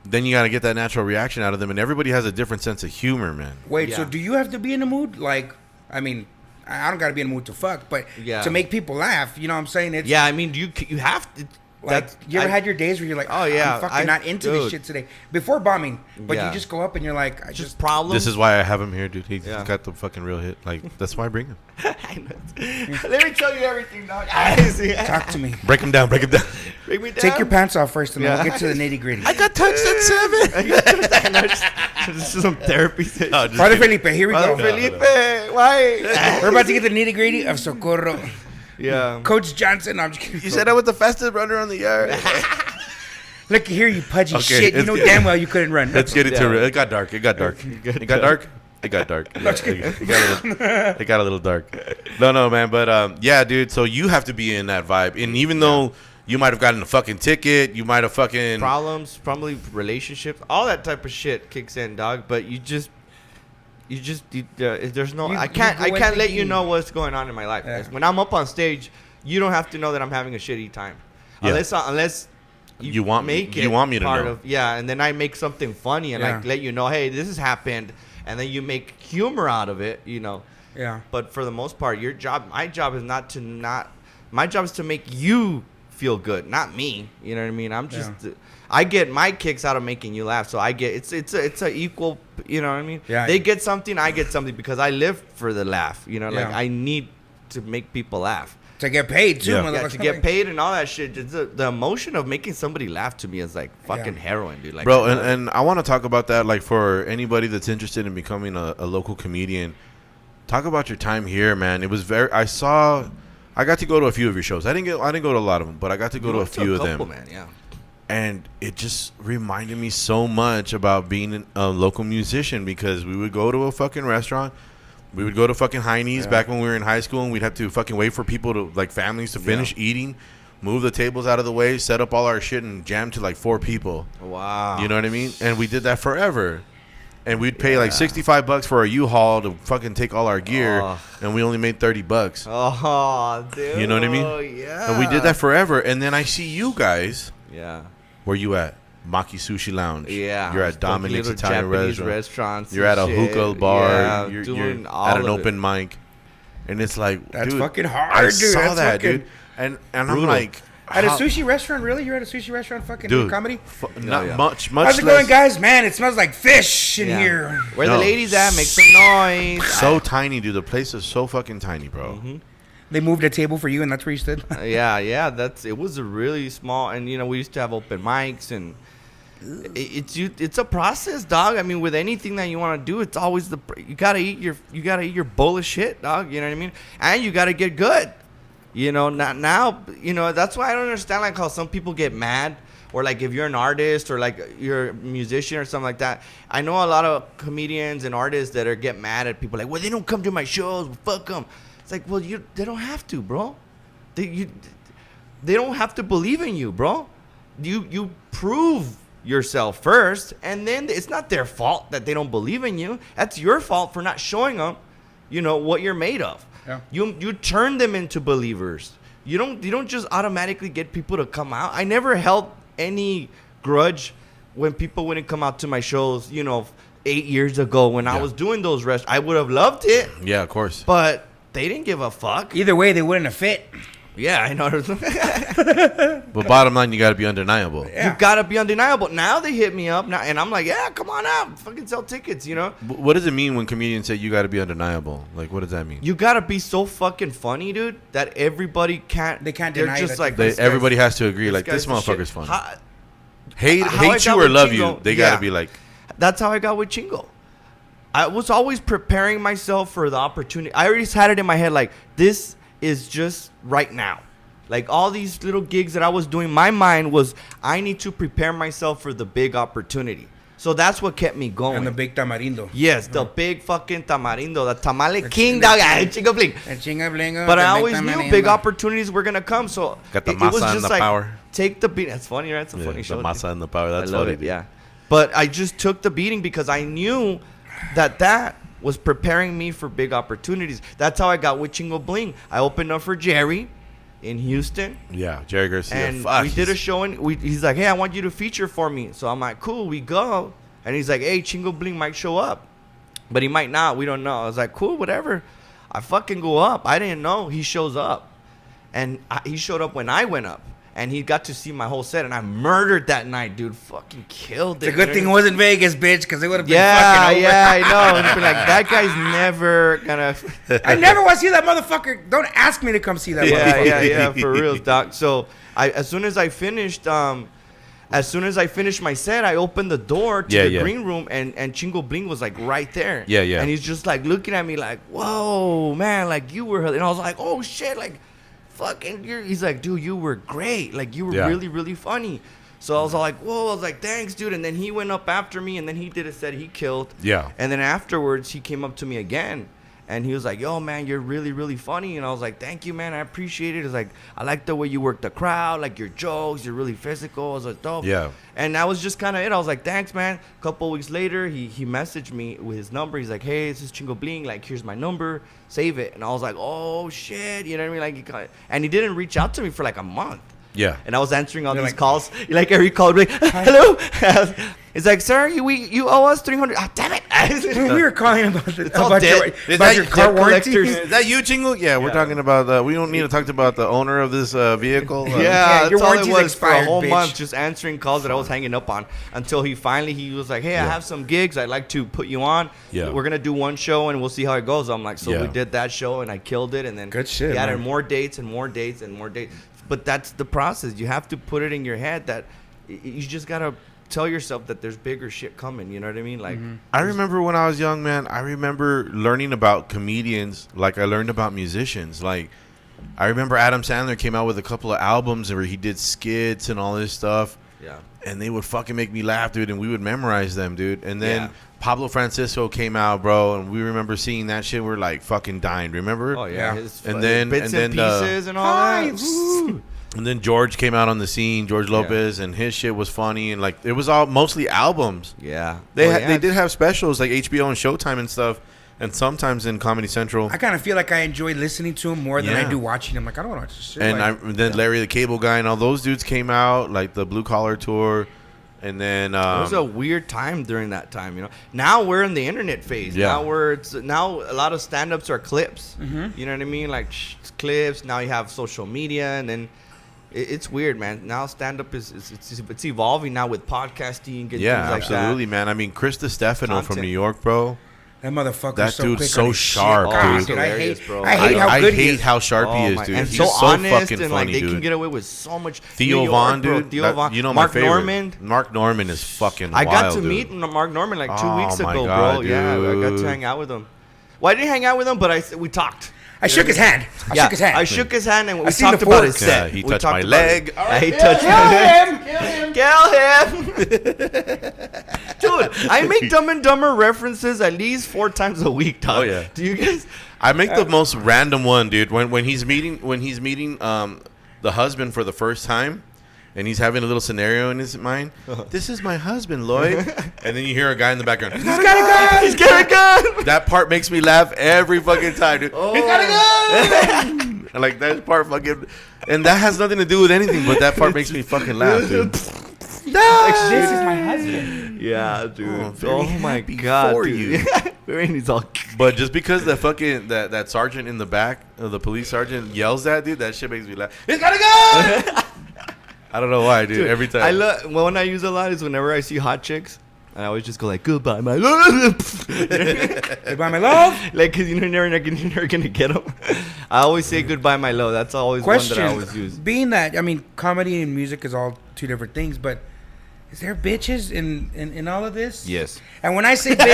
Then you got to get that natural reaction out of them. And everybody has a different sense of humor, man. Wait, so do you have to be in the mood? Like, I mean, I don't got to be in the mood to fuck, but to make people laugh, you know what I'm saying? It's, I mean, you have to. Like, you ever had your days where you're like, I'm fucking not into this shit today. Before bombing, but you just go up and you're like, I just problems. This is why I have him here, dude. He's got the fucking real hit. Like, that's why I bring him. Let me tell you everything, dog. Talk to me. Break him down. Break him down. Break me down. Take your pants off first, and then we'll get to the nitty gritty. I got touched at 7. This is some therapy. Father Felipe, here we go. Felipe, why? We're about to get the nitty gritty of Socorro. Yeah. Coach Johnson. I'm just kidding. You said I was the fastest runner on the yard. Look here, you pudgy shit. You know damn well you couldn't run. Let's get into it. It got dark. It got dark. It got dark. It got dark. It got a little dark. No, man. But yeah, dude. So you have to be in that vibe. And even though you might have gotten a fucking ticket, you might have fucking problems, probably relationships, all that type of shit kicks in, dog. But there's no. I can't let you know what's going on in my life. Yeah. When I'm up on stage, you don't have to know that I'm having a shitty time, unless you want me to know. And then I make something funny and I let you know, hey, this has happened, and then you make humor out of it, you know. Yeah. But for the most part, my job is my job is to make you feel good, not me. You know what I mean? I'm just. Yeah. I get my kicks out of making you laugh, so I get it's a equal. You know what I mean? Yeah. They get something, I get something because I live for the laugh. You know, like I need to make people laugh. To get paid too, to get paid and all that shit. The emotion of making somebody laugh to me is like fucking heroin, dude. Like, bro, and I want to talk about that. Like for anybody that's interested in becoming a local comedian, talk about your time here, man. It was I got to go to a few of your shows. I didn't go to a lot of them, but I got to go to a few of them. Man, yeah. And it just reminded me so much about being a local musician because we would go to a fucking restaurant. We would go to fucking Heine's back when we were in high school, and we'd have to fucking wait for people to, like families to finish eating, move the tables out of the way, set up all our shit, and jam to like 4 people. Wow. You know what I mean? And we did that forever. And we'd pay like $65 for a U-Haul to fucking take all our gear, and we only made $30. Oh, dude. You know what I mean? Yeah. And we did that forever. And then I see you guys. Yeah. Where you at? Maki Sushi Lounge. Yeah. You're at Dominic's Italian restaurants. You're at a hookah bar. Yeah, you're at an open mic. And it's like, that's dude, fucking hard, I dude. saw that, dude. And I'm like, at a sushi restaurant, really? You're at a sushi restaurant fucking doing comedy? Not much How's it going, guys? Man, it smells like fish in here. Where the ladies at? Make some noise. So tiny, dude. The place is so fucking tiny, bro. Mm-hmm. They moved a table for you, and that's where you stood? Yeah. It was a really small, and, you know, we used to have open mics, and it's a process, dog. I mean, with anything that you want to do, it's always you gotta eat your bowl of shit, dog. You know what I mean? And you gotta get good. You know, not now. You know, that's why I don't understand like how some people get mad, or like if you're an artist or like you're a musician or something like that. I know a lot of comedians and artists that get mad at people like, well, they don't come to my shows. Well, fuck them. It's like, well, they don't have to, bro. They don't have to believe in you, bro. You prove yourself first, and then it's not their fault that they don't believe in you. That's your fault for not showing them, you know, what you're made of. Yeah. You turn them into believers. You don't just automatically get people to come out. I never held any grudge when people wouldn't come out to my shows, you know, 8 years ago when I was doing those restaurants. I would have loved it. Yeah, of course. But they didn't give a fuck. Either way, they wouldn't have fit. Yeah, I know. But bottom line, you got to be undeniable. Yeah. You gotta be undeniable. Now they hit me up now, and I'm like, yeah, come on out, fucking sell tickets, you know. What does it mean when comedians say you got to be undeniable? Like, what does that mean? You gotta be so fucking funny, dude, that everybody can't. They can't They're deny just that like Everybody has to agree. Like, guy's this the shit. motherfucker's funny. How Hate I you got or with love Chingo, you, they got yeah. to be like. That's how I got with Chingo. I was always preparing myself for the opportunity. I already had it in my head, like, this is just right now. Like, all these little gigs that I was doing, my mind was, I need to prepare myself for the big opportunity. So that's what kept me going. And the big tamarindo. Yes, the big fucking tamarindo, the tamale king, dog, Chingo Bling. El chinga blingo, But the I big always knew tamarindo. big opportunities were gonna come. So Got the it was masa and just the like, power. take the beat. That's funny, right? It's a Yeah, funny the show. masa and the power. That's I love funny. it, dude. yeah. But I just took the beating because I knew that was preparing me for big opportunities. That's how I got with Chingo Bling. I opened up for Jerry in Houston. Yeah, Jerry Garcia. And Fuck, we did a show, and he's like, hey, I want you to feature for me. So I'm like, cool, we go. And he's like, hey, Chingo Bling might show up, but he might not. We don't know. I was like, cool, whatever. I fucking go up. I didn't know. He shows up. And he showed up when I went up. And he got to see my whole set. And I murdered that night, dude. Fucking killed it. It's a good thing it wasn't Vegas, bitch, because it would have been Yeah, fucking over. yeah, I know. It's been like, that guy's never gonna. I never want to see that motherfucker. Don't ask me to come see that motherfucker. Yeah, for real, doc. So as soon as I finished my set, I opened the door to the green room, and Chingo Bling was like right there. Yeah, yeah. And he's just like looking at me like, whoa, man, like you were. And I was like, oh shit, like fucking. He's like, dude, you were great. Like you were really, really funny. So I was like, whoa. I was like, thanks, dude. And then he went up after me, and then he did a set he killed. Yeah. And then afterwards, he came up to me again. And he was like, yo, man, you're really, really funny. And I was like, thank you, man. I appreciate it. It's like, I like the way you work the crowd, like your jokes. You're really physical. I was like, dope. Yeah. And that was just kind of it. I was like, thanks, man. A couple of weeks later, he messaged me with his number. He's like, hey, this is Chingo Bling. Like, here's my number. Save it. And I was like, oh, shit. You know what I mean? Like, and he didn't reach out to me for like a month. Yeah. And I was answering all You're these like, calls. Like every call, like, hello. It's like, sir, you owe us $300. Oh, damn it. We were calling about, all about dead. your car warranty. Is that you, Chingo? Yeah, we're talking about we don't need to talk about the owner of this vehicle. Yeah, your that's all it warranty's was expired, for a whole bitch. month, just answering calls that I was hanging up on until he was like, hey, I have some gigs. I'd like to put you on. Yeah. We're going to do one show and we'll see how it goes. I'm like, so we did that show and I killed it. And then Good shit, he added man. more dates and more dates and more dates. But that's the process. You have to put it in your head that you just got to tell yourself that there's bigger shit coming. You know what I mean? Like, I remember when I was young, man. I remember learning about comedians like I learned about musicians. Like, I remember Adam Sandler came out with a couple of albums where he did skits and all this stuff. yeah. And they would fucking make me laugh, dude. And we would memorize them, dude. And then Yeah. Pablo Francisco came out, bro. And we remember seeing that shit. We're like fucking dying. Remember? Oh, yeah. Yeah. His And then- bits and and then, pieces and all that. Woo. And then George came out on the scene, George Lopez, and his shit was funny. And like, it was all mostly albums. Yeah. They Oh, yeah. they did have specials like HBO and Showtime and stuff. And sometimes in Comedy Central. I kind of feel like I enjoy listening to him more than I Yeah. do watching him. Like, I don't know. It's just And like, then Larry the Cable Guy and all those dudes came out, like the Blue Collar Tour. And then It was a weird time during that time, you know. Now we're in the internet phase. Yeah. Now a lot of stand-ups are clips. Mm-hmm. You know what I mean? Like it's clips. Now you have social media, and then it's weird, man. Now stand-up it's evolving now with podcasting and things like absolutely, man. I mean, Chris DiStefano from Content. New York, bro. that motherfucker's That so dude's quick so on his sharp, shit. dude. He's hilarious, bro. I hate how good he hate is. how sharp he is, my- dude. And He's so honest fucking and funny, like they dude. can get away with so much. Theo New York, Von, bro. dude. Theo Von. You know Mark my favorite. Norman. Mark Norman is fucking I wild, got to dude. meet Mark Norman like 2 Oh, weeks my ago, God, bro. Yeah, I got dude. to hang out with him. Well, I didn't hang out with him, but we talked. I shook his hand. I shook his hand. I shook his hand and we seen talked the about forks. his set. Yeah, he We touched talked my about leg. it. All Yeah, he right, touched Kill him. Kill him. Dude, I make Dumb and Dumber references at least 4 times a week, dog. Oh, yeah. Do you guys? I make the most random one, dude. When he's meeting the husband for the first time, and he's having a little scenario in his mind. This is my husband, Lloyd. And then you hear a guy in the background. He's got a gun. He's got a gun. That part makes me laugh every fucking time, dude. Oh. He's got a gun. Like that part fucking, and that has nothing to do with anything, but that part makes me fucking laugh, dude. This is my husband. Yeah, dude. Oh, very my happy god, for dude. He's all. But just because the fucking that sergeant in the back of the police sergeant yells that, dude, that shit makes me laugh. He's got a gun! I don't know why, dude. Every time. I love one I use a lot is whenever I see hot chicks. I always just go like, goodbye, my love. Goodbye, my love. Like, because you're never going to get them. I always say goodbye, my love. That's always Question. one that I always use. Being that, I mean, comedy and music is all two different things, but is there bitches in all of this? Yes. And when I say bitches,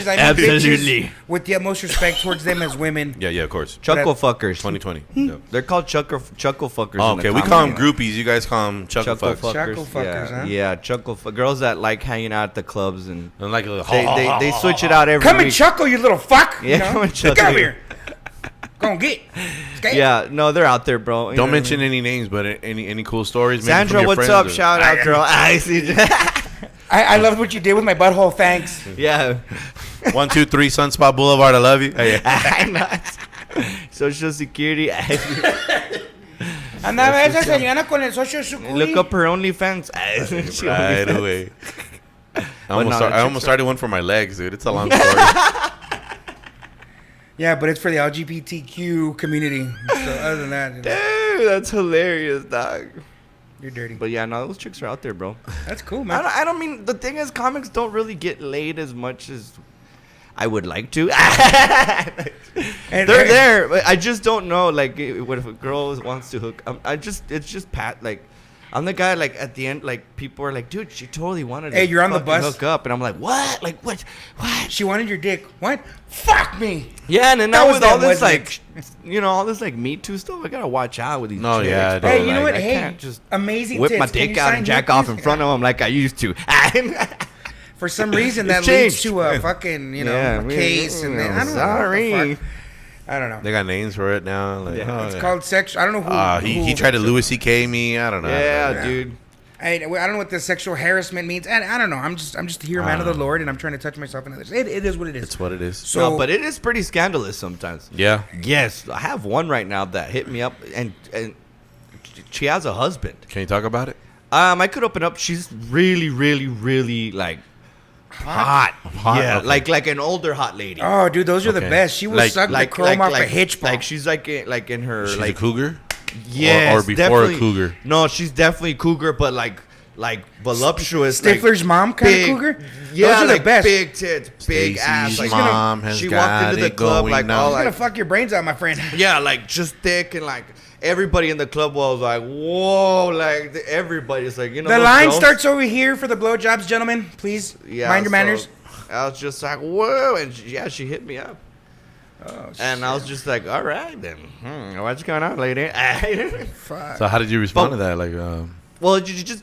I mean Absolutely. bitches with the utmost respect towards them as women. Yeah, of course. Chuckle fuckers. 2020. Yep. They're called chuckle fuckers. Oh, in the okay, we comedy call them line. groupies. You guys call them chuckle fucks. Chuckle fuckers, yeah. huh? Yeah, girls that like hanging out at the clubs and And like, they switch it out every Come week. and chuckle, you little fuck. Yeah, You know? come and chuckle. Come here. Go and get. Okay? Yeah, no, they're out there, bro. You know Don't what mention I mean? any names, but any cool stories. maybe Sandra, from your what's friends up? or- Shout out, girl. I see. I loved what you did with my butthole. Thanks. Yeah. 123 Sunspot Boulevard. I love you. Hey, yeah. Social Security. Andaba esa señora con el Social Security. Look up her OnlyFans. She Right OnlyFans. away. no, the I chicks almost started one for my legs, dude. It's a long story. Yeah, but it's for the LGBTQ community. So other than that, you know, Dude, that's hilarious, dog. you're dirty. But yeah, no, those chicks are out there, bro. That's cool, man. I don't mean, the thing is, comics don't really get laid as much as I would like to. And- They're there, but I just don't know. Like, what if a girl wants to hook? It's just like, I'm the guy. Like at the end, like people are like, dude, she totally wanted to. Hey, you're on the fucking bus. hook up, and I'm like, what? Like what? What? She wanted your dick. What? Fuck me. Yeah, and then That now was with all them, this wasn't like, all this like Me Too stuff, I gotta watch out with these. No, chicks, yeah, bro. dude. Hey, you know Like, what? I Hey, can't just amazing whip tits. my Can you dick out sign and your jack off in piece? front of them like I used to. For some reason, that It's leads changed. to a fucking, Yeah, a case, and then I don't know. What sorry. the fuck. I don't know. They got names for it now. Like, Yeah. oh, It's yeah. called sex. I don't know who. He tried to Louis C.K. me. I don't know. Yeah, dude. I don't know what the sexual harassment means. I don't know. I'm just here, man of the Lord, and I'm trying to touch myself and others. It is what it is. It's what it is. So, No, but it is pretty scandalous sometimes. Yeah. Yes, I have one right now that hit me up, and she has a husband. Can you talk about it? I could open up. She's really, really, really like hot. Hot, Yeah, okay. like an older hot lady. oh, dude, those are the Okay. best. She will Like- suck the chrome off a hitch pump. Like she's like in her She's like a cougar? yes, or before a definitely. cougar? No, she's definitely cougar, but like voluptuous. Stifler's like, mom kind big- of cougar. Yeah, those are like the best. big tits, big ass. Stacy's Like, mom has she got walked into the it club going like down. all You're gonna like fuck your brains out, my friend. yeah, like just thick and like everybody in the club was like, whoa, like everybody's like, The those line girls- starts over here for the blowjobs, gentlemen. Please mind your manners. I was just like, whoa, and she hit me up. Oh, And I was just like, all right then, what's going on, lady? fuck. So how did you respond But- to that? Like, Well, you just,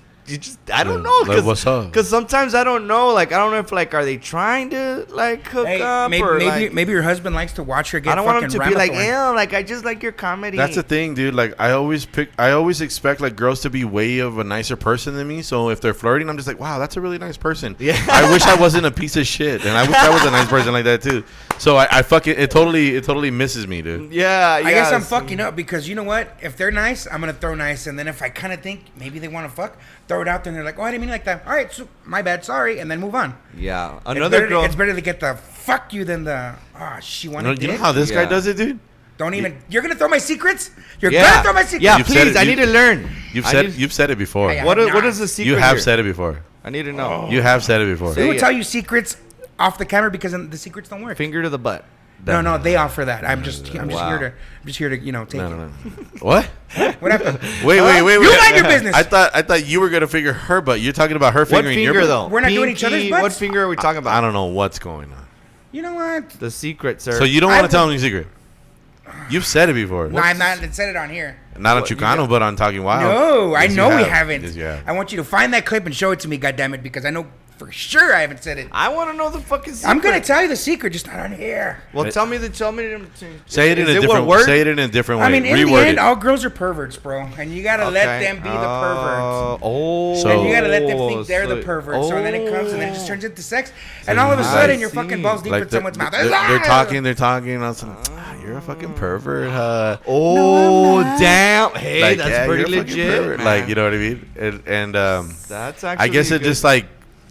I don't Yeah, know. like, what's up? Because sometimes I don't know. Like, I don't know if, like, are they trying to, like, hook Hey, up? maybe, or, maybe, like, maybe your husband likes to watch her get I don't want fucking them to be like, ramathorn. ew, like, I just like your comedy. that's the thing, dude. Like, I always expect like girls to be way of a nicer person than me. So if they're flirting, I'm just like, wow, that's a really nice person. Yeah. I wish I wasn't a piece of shit, and I wish I was a nice person like that too. So I fucking it totally misses me, dude. Yeah, I guess I'm yes. fucking up because you know what? If they're nice, I'm gonna throw nice, and then if I kind of think maybe they want to fuck, throw it out there, and they're like, "Oh, I didn't mean it like that." All right, so my bad, sorry, and then move on. Yeah. It's Another better, girl. It's better to get the fuck you than the she wanted. You know dick. how this guy Yeah. does it, dude? Don't even. You're gonna throw my secrets. You're Yeah. gonna throw my secrets. Yeah, You've said please. it- I you- need to learn. You've I said need- you've said it before. Hey, What is the secret? You have here? said it before. I need to know. You have said it before. We will Say tell it. you secrets off the camera because then the secrets don't work. Finger to the butt. No, they offer that. I'm just Wow. here to take No, it. no, no. What? What happened? Wait. You mind your business. I thought you were gonna figure her butt. You're talking about her What fingering your finger, butt? though? We're not doing each other's butts? What finger are we talking about? I don't know what's going on. You know what? The secret, sir. So you don't I want to tell would- him your secret? You've said it before. No, I'm not. It said it on here. Not on What, you Chucano, got- but on Talking Wild. No, I Yes, you know we have. haven't. Yes, you have. I want you to find that clip and show it to me, goddammit, because I know for sure I haven't said it. I want to know the fucking secret. I'm gonna tell you the secret, just not on here. Well, It- tell me. Say it in Is a different word? Say it in a different way. I mean, in the Reword end, it. all girls are perverts, bro, and you gotta let Okay. them be the perverts. Oh. So- And you gotta let them think they're the so- pervert. So then it comes, and then it just turns into sex, and all of a I sudden you're see. fucking balls deep in Like someone's mouth. they're talking. All of a sudden, you're a fucking pervert, huh? Oh, damn. Hey, Like, that's yeah, pretty you're a fucking legit, pervert. man. Like, you know what I mean? And That's actually I guess it good. just like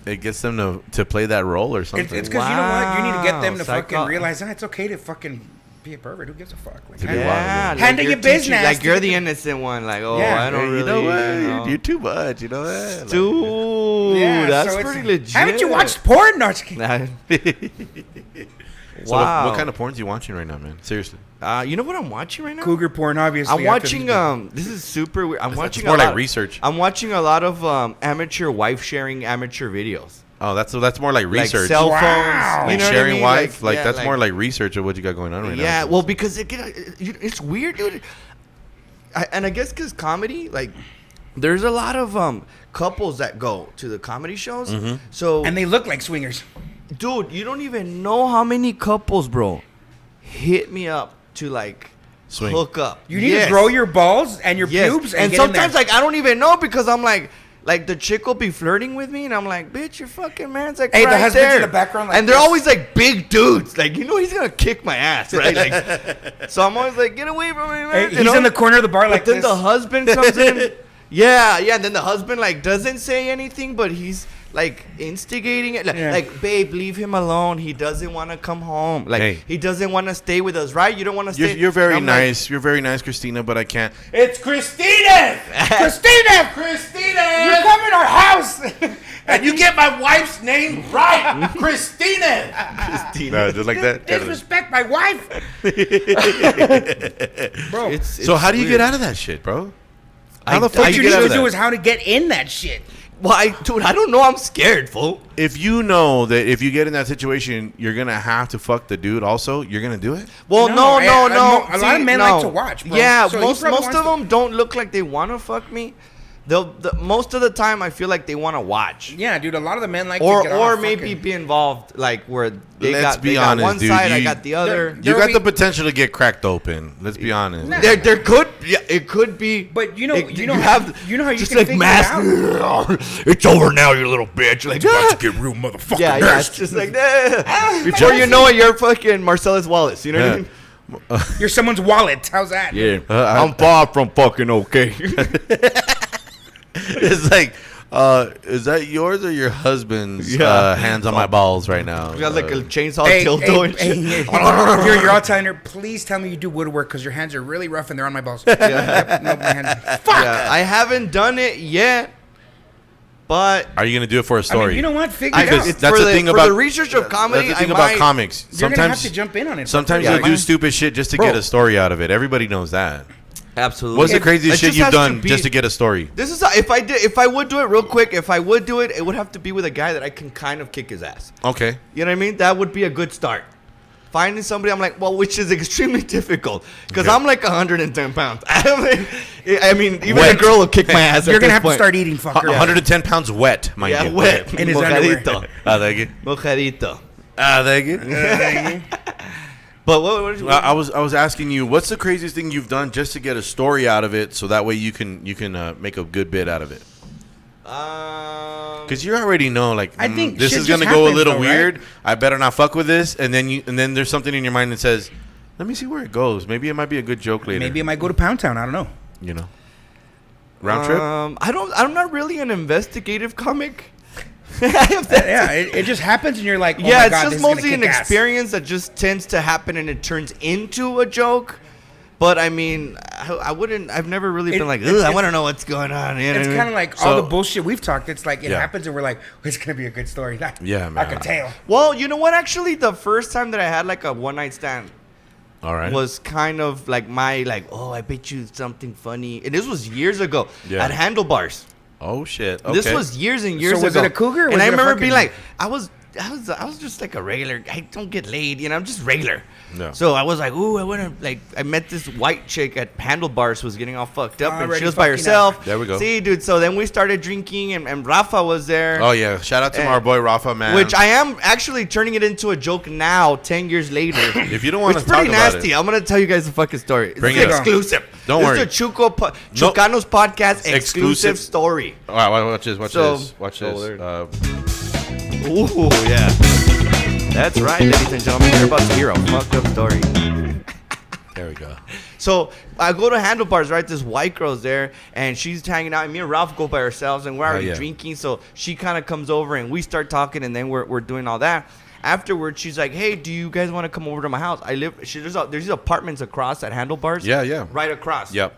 it gets them to play that role or something. It's because you know what? You need to get them to Wow, fucking realize it's okay to fucking be a pervert. Who gives a fuck? Like, To be handle- wild, Yeah, like handle you're your business. teaching- Like you're To the get innocent one. Like, oh, Yeah. I don't Hey, really. you know what? You know. You're too much. You know that? Dude, Yeah, that's so it's- pretty legit. Haven't you watched porn? No, just kidding. So Wow. what kind of porns are you watching right now, man? Seriously. You know what I'm watching right now? Cougar porn, obviously. I'm watching. This is super weird. I'm watching. more a like lot- research. I'm watching a lot of amateur wife sharing amateur videos. Oh, that's more like research. Like cell phones. Wow. You Like know what I sharing mean? wife, like yeah, that's more like research of what you got going on right now. Yeah, well, because it's weird, dude. And I guess because comedy, like, there's a lot of couples that go to the comedy shows. Mm-hmm. So, And they look like swingers. dude, you don't even know how many couples, bro, hit me up to like Swing. hook up. You need Yes. to grow your balls and your Yes. pubes, and get in sometimes there. like I don't even know because I'm like the chick will be flirting with me and I'm like, bitch, your fucking man's like Hey, the right husband's there. in the background like and they're this. always like big dudes, like you know he's gonna kick my ass, right? Like, so I'm always like, get away from me, man. Hey, you he's know? in the corner of the bar like But then this. the husband comes in. Yeah, and then the husband like doesn't say anything, but he's like instigating it. Like, Yeah. like, babe, leave him alone. He doesn't want to come home. Like, Hey. he doesn't want to stay with us, right? You don't want to stay. You're very I'm like, nice. You're very nice, Christina, but I can't. It's Christina! Christina! Christina! You come in our house! And you get my wife's name right, Christina. No, just like that. Disrespect my wife! Bro, So how do you get out of that shit, bro? How the what fuck you you need get out to of do that? is how to get in that shit. Why, dude? I don't know. I'm scared, fool. If you know that if you get in that situation, you're gonna have to fuck the dude. Also, you're gonna do it. Well, no. A lot of men like to watch, bro. Yeah, So he most probably of wants them don't look like they want to fuck me. Most of the time, I feel like they want to watch. Yeah, dude, a lot of the men like Or to get off maybe fucking- be involved, like where they Let's got, be they got honest, one dude. side, I You- got the other. You There'll got be- the potential to get cracked open. Let's be honest. Nah. There could, yeah, it could be. But you know how you just can like figure mask. it out. It's over now, you little bitch. Like, About to get real motherfucking yeah, nasty. it's just like before you know it, you're fucking Marcellus Wallace. You know what I mean? You're someone's wallet. How's that? Yeah, I'm far from fucking okay. It's like, is that yours or your husband's Yeah. hands on my balls right now? You got like a chainsaw Hey, dildo and hey, shit. hey, you're all telling her, please tell me you do woodwork because your hands are really rough and they're on my balls. Yep, no, my hands. Fuck! Yeah, I haven't done it yet, but Are you gonna do it for a I story? mean, you know what? Figure I it Because out. it's that's for the thing for about the research of comedy. That's the thing I about might- comics. You're gonna have to jump in on it. Sometimes Yeah, you'll do man. stupid shit just to Bro. get a story out of it. Everybody knows that. Absolutely. What's the If- craziest it shit just you've has to done be- just to get a story? This is if I would do it real quick. If I would do it, it would have to be with a guy that I can kind of kick his ass. Okay. You know what I mean? That would be a good start. Finding somebody, I'm like, well, which is extremely difficult because Okay. I'm like 110 pounds. I mean, even Wet. a girl will kick my ass. You're at gonna this have to point. start eating, fucker. 110 pounds wet, mind Yeah, you. wet. In his underwear. Mojadito. Thank you. Mojadito. Thank you. But what I was asking you, what's the craziest thing you've done just to get a story out of it, so that way you can make a good bit out of it? Because you already know, like, I think this shit is gonna just go a happens, little though, weird. right? I better not fuck with this, and then there's something in your mind that says, let me see where it goes. Maybe it might be a good joke later. Maybe it might go to Pound Town. I don't know. You know, round trip. I'm not really an investigative comic. Yeah, it just happens, and you're like, oh Yeah, my it's God, just this is gonna mostly an kick ass. experience that just tends to happen and it turns into a joke. But I mean, I've never really been like, I want to know what's going on. You know It's what I kind mean? of like So- all the bullshit we've talked. It's like it Yeah. happens, and we're like, it's gonna be a good story. Yeah, I man. could tell. Well, you know what? Actually, the first time that I had like a one night stand All right. was kind of like I bet you something funny. And this was years ago Yeah. at Handlebars. Oh shit. Okay. This was years and years So was ago. it a cougar or and was I it a remember fucking- being like, I was just like a regular. I don't get laid, I'm just regular. No. So I was like, ooh, I want to I met this white chick at Handlebars who was getting all fucked up, and Already she was by fucking herself. up. There we go. See, dude. So then we started drinking, and Rafa was there. Oh yeah. Shout out to our boy Rafa, man. Which I am actually turning it into a joke now, 10 years later. If you don't want It's to talk pretty about nasty. it, I'm gonna tell you guys a fucking story. Bring It's it up. exclusive. Don't worry. This is a Chucano's podcast exclusive story. all right, watch this. Watch So- this. Watch Oh, this. there- Ooh, yeah. That's right, ladies and gentlemen. You're about to hear a fucked up story. There we go. So I go to Handlebars, right? This white girl's there, and she's hanging out. And me and Ralph go by ourselves, and we're already drinking. So she kind of comes over, and we start talking, and then we're doing all that. Afterwards, she's like, "Hey, do you guys want to come over to my house? There's these apartments across at Handlebars. Yeah. Right across. Yep.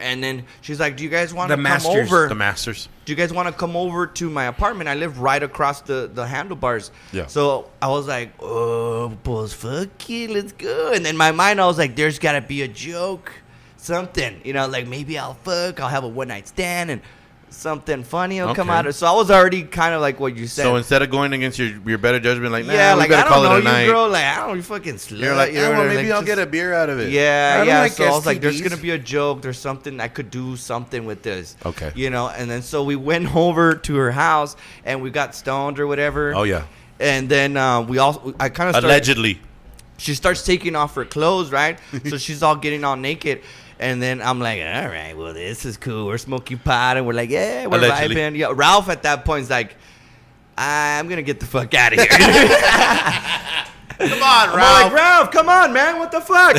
And then she's like, "Do you guys want to come Masters. over? The Masters. Do you guys want to come over to my apartment? I live right across the Handlebars." Yeah. So I was like, "Oh, pues fuck it, let's go." And then in my mind, I was like, "There's gotta be a joke, something, like maybe I'll have a one night stand and something funny will come out of." So I was already kind of like what you said. So instead of going against your better judgment, like, nah, yeah, we like better I call don't know it a you, night. girl. Like I don't know, you fucking slut. You're like, well, maybe I'll get a beer out of it. Yeah. like So I was like, there's STDs. gonna be a joke. There's something I could do something with this. Okay. And then so we went over to her house and we got stoned or whatever. Oh yeah. And then I kind of Allegedly. She starts taking off her clothes, right? So she's all getting all naked. And then I'm like, all right, well, this is cool. We're smoking pot, and we're like, yeah, we're Allegedly. vibing. Yeah, Ralph at that point is like, I'm going to get the fuck out of here. Come on, I'm like, Ralph, come on, man. What the fuck?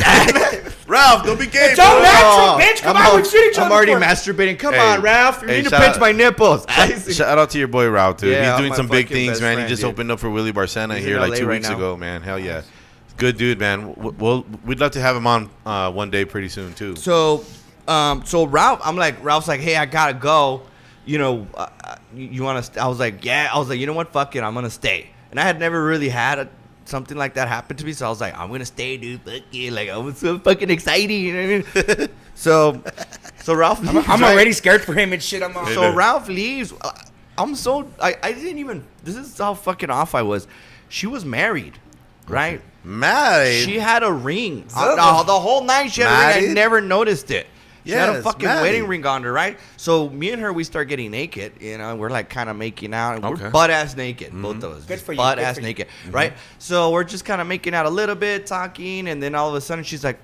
Ralph, don't be gay. It's all natural, bitch. Come on, we've seen each other I'm already before. masturbating. Come Hey. on, Ralph. You Hey, need to shout pinch out- my nipples. Shout out to your boy Ralph, dude. Yeah, He's doing my some big fucking things, best man. friend, He just dude. opened up for Willie Barcena He's here in like LA 2 right weeks now. ago, man. Hell yeah. Good dude, man. We'd love to have him on one day pretty soon, too. So Ralph's like, hey, I gotta go. You want to? I was like, yeah. I was like, you know what? Fuck it, I'm gonna stay. And I had never really had something like that happen to me, so I was like, I'm gonna stay, dude. Fuck it. Like I was so fucking excited. You know what I mean? so Ralph, I'm already scared for him and shit. I'm all. So Ralph leaves. I didn't even. This is how fucking off I was. She was married, right? Married? She had a ring. The whole night she had a ring. I Married? never noticed it. She had a Yes, fucking married. wedding ring on her, right? So me and her, we start getting naked, and we're like kind of making out, and Okay. we're butt ass naked, both of us. Good for you, Butt good ass for you. naked, right? So we're just kind of making out a little bit, talking, and then all of a sudden she's like,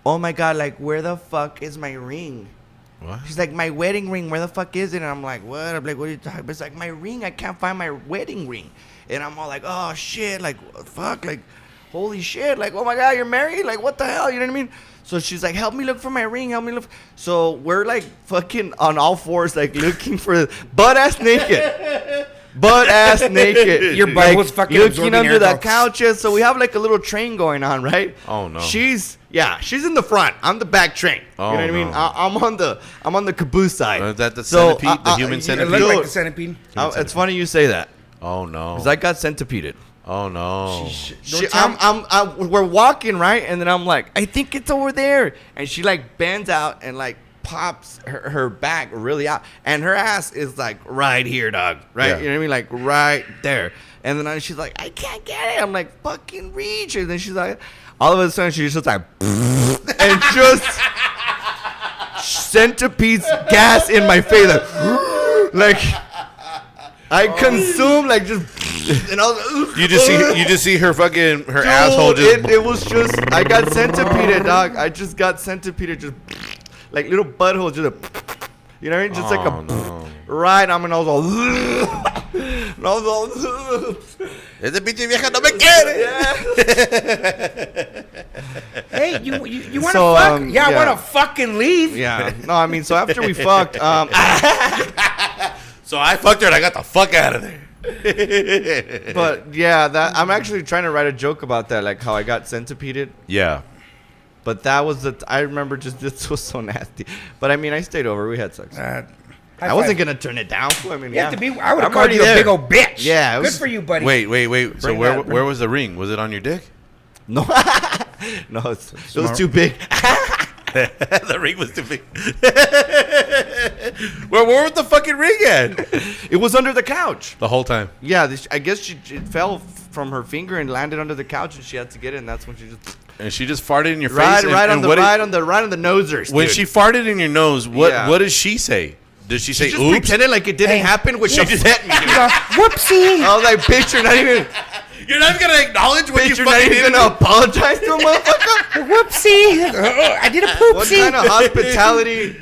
"Oh my god, like where the fuck is my ring?" What? She's like, "My wedding ring, where the fuck is it?" And I'm like, "What?" I'm like, "What are you talking about?" It's like, "My ring, I can't find my wedding ring." And I'm all like, "Oh shit, like fuck, like holy shit, like oh my god, you're married? Like what the hell?" You know what I mean? So she's like, "Help me look for my ring, help me look." So we're like fucking on all fours, like looking for butt ass naked. Butt ass naked. Your butt was fucking looking absorbing under air, the though. couches. So we have like a little train going on, right? Oh, no. She's in the front. I'm the back train. Oh, you know what I mean? no. I'm on the caboose side. Is that the So, centipede? The human It centipede? looked like Dude. the centipede. It's funny you say that Oh, no. because I got centipeded. Oh, no. We're walking right, and then I'm like, I think it's over there, and she like bends out and like pops her back really out, and her ass is like right here, dog. Right, Yeah. you know what I mean, like right there. And then she's like, I can't get it. I'm like, fucking reach. And then she's like, all of a sudden she's just like, and just centipedes gas in my face, like I consumed like just. And I was like, You just see her fucking her asshole just. it was just I got centipeded, dog. I just got centipeded, just like little buttholes, just you know what I mean? Just like Oh, a no. right. I mean, I was all, and I was all, Ese pinche vieja no me quiere. Hey, you want to So, fuck? yeah. I want to fucking leave. yeah. No, I mean, so after we fucked, So I fucked her and I got the fuck out of there. but yeah, that I'm actually trying to write a joke about that, like how I got centipeded. Yeah. But that was I remember just this was so nasty. But I mean, I stayed over. We had sex. I wasn't gonna turn it down. I mean, You have to be. I would have I'm called already you a there. big old bitch. Yeah, it Good was- for you, buddy. Wait. So Bring where was the ring? Was it on your dick? No, no, it was too big. The ring was too big. Where was the fucking ring at? It was under the couch. The whole time. Yeah, I guess it fell from her finger and landed under the couch, and she had to get it. And that's when she just And she just farted in your face. right and on the what did- right on the nosers. When dude. she farted in your nose, what Yeah. what does she say? Does she say just oops? pretended like it didn't Hey, happen, which she just hit me. You go, whoopsie. I was like, bitch, you're not even, You're not gonna acknowledge what you bitch, you're not fucking even did. gonna apologize to a motherfucker. Whoopsie. I did a What poopsie. kind of hospitality?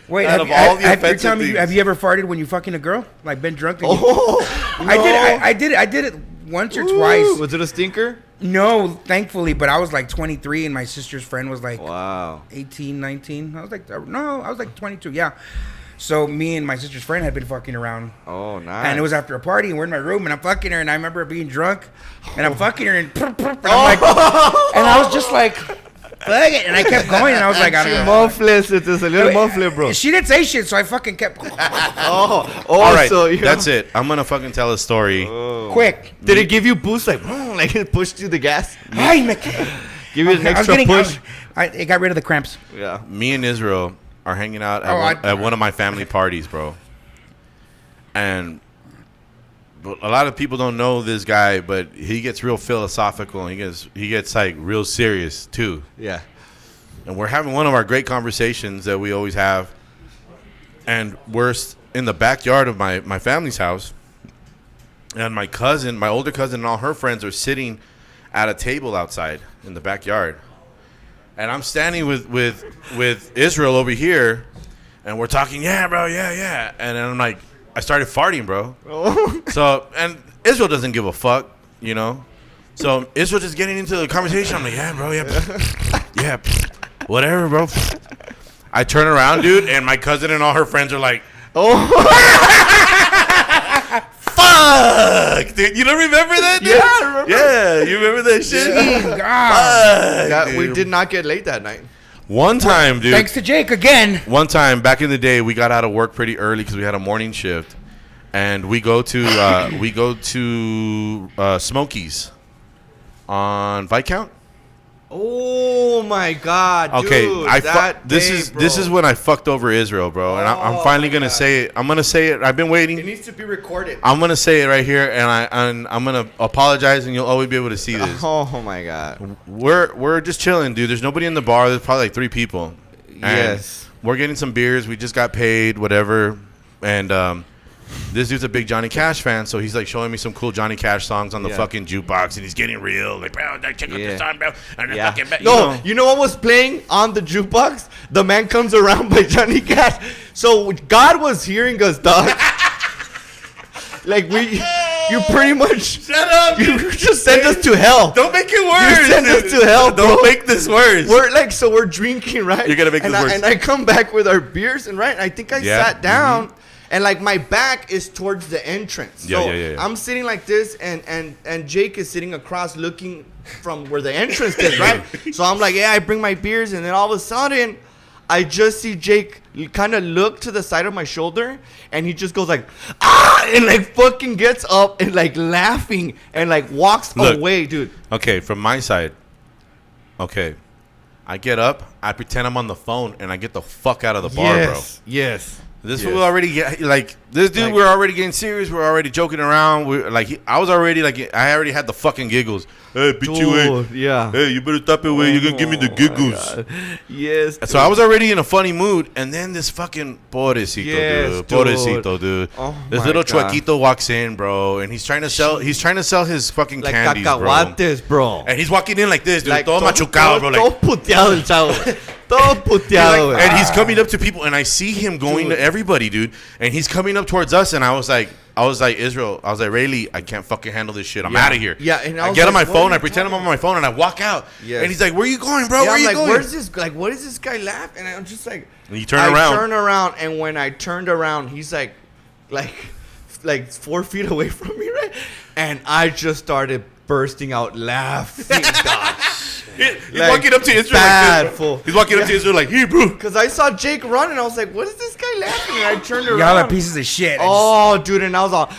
Wait, out of all the you're offensive telling me, things. have you ever farted when you fucking a girl? Like been drunk? And Oh, I did it once or twice. Was it a stinker? No, thankfully, but I was like 23 and my sister's friend was like Wow. 18, 19. I was like, no, I was like 22, yeah. So me and my sister's friend had been fucking around. Oh, nice. And it was after a party, and we're in my room, and I'm fucking her, and I remember being drunk, and I'm fucking her, and I'm like, and I was just like, fuck it, and I kept going, and I was like, I don't know. Mofle, se te salió el mofle, bro. She didn't say shit, so I fucking kept Oh, All right, so you that's it. I'm gonna fucking tell a story. quick. Did it give you boost like it pushed you the gas? Ay, me Give you an extra push? It got rid of the cramps. Yeah. Me and Israel are hanging out at one of my family parties, bro. And a lot of people don't know this guy, but he gets real philosophical and he gets like real serious too. Yeah. And we're having one of our great conversations that we always have. And we're in the backyard of my family's house. And my older cousin and all her friends are sitting at a table outside in the backyard. And I'm standing with Israel over here, and we're talking, yeah, bro, yeah. And then I'm like, I started farting, bro. Oh. So, and Israel doesn't give a fuck, you know? So Israel just getting into the conversation. I'm like, yeah, bro, yeah, whatever, bro. I turn around, dude, and my cousin and all her friends are like, fuck, dude. You don't remember that, dude? Yeah, I remember. Yeah, you remember that shit? Fuck, Yeah, we dude. did not get late that night. One time, dude. Thanks to Jake again. One time back in the day, we got out of work pretty early because we had a morning shift, and we go to Smokies on Viscount. Oh my God, dude! Okay, this is when I fucked over Israel, bro, and I'm finally gonna say it. I'm gonna say it. I've been waiting. It needs to be recorded. I'm gonna say it right here, and I'm gonna apologize, and you'll always be able to see this. Oh my God! We're just chilling, dude. There's nobody in the bar. There's probably like 3 people. And Yes. we're getting some beers. We just got paid, whatever, and this dude's a big Johnny Cash fan, so he's like showing me some cool Johnny Cash songs on the fucking jukebox, and he's getting real, like, bro, check out this song, bro. And Yeah. fucking, You know what was playing on the jukebox? The Man Comes Around by Johnny Cash. So God was hearing us, dog. Like you pretty much. Shut up! You just sent us to hell. Don't make it worse. You sent us to hell, bro. Don't make this worse. We're drinking, right? You're gonna make this worse. And I come back with our beers, and right, I think I sat down. And like my back is towards the entrance. So Yeah. I'm sitting like this, and Jake is sitting across looking from where the entrance is, right? So I'm like, yeah, I bring my beers, and then all of a sudden, I just see Jake kind of look to the side of my shoulder, and he just goes like, ah, and like fucking gets up and like laughing and like walks away, dude. Okay, from my side. Okay, I get up, I pretend I'm on the phone, and I get the fuck out of the bar, bro. Yes. This fool already get like this dude. We're already getting serious. We're already joking around. We're like, I was already like, I already had the fucking giggles. Hey, bitch, yeah. Hey, you better stop it. Way you're gonna give me the giggles. Yes. So I was already in a funny mood, and then this fucking pobrecito, dude. Oh this my little God. chuequito walks in, bro, and he's trying to sell his fucking Like candies, cacahuates, bro. And he's walking in like this, dude, Like, todo machucado, bro. Like, todo puteado el chavo. Todo puteado, güey. and he's coming up to people, and I see him going to everybody, dude. And he's coming up towards us, and I was like, Israel, I was like, Rayleigh, I can't fucking handle this shit. I'm out of here. Yeah, and I was get on like, my what phone, are I you pretend I'm talking on my phone, and I walk out. Yes. And he's like, where you going, bro? Yeah, Where I'm you like, going? where's this? Like, what is this guy laughing? And I'm just like, And you turn around. I turn around, and when I turned around, he's like 4 feet away from me, right? And I just started bursting out laughing, dog. He's Like, walking up to Israel bad like this, fool. bro. He's walking up to Israel like, hey, bro. Because I saw Jake run, and I was like, what is this guy laughing? And I turned around. Y'all are pieces of shit. Oh, dude, and I was all,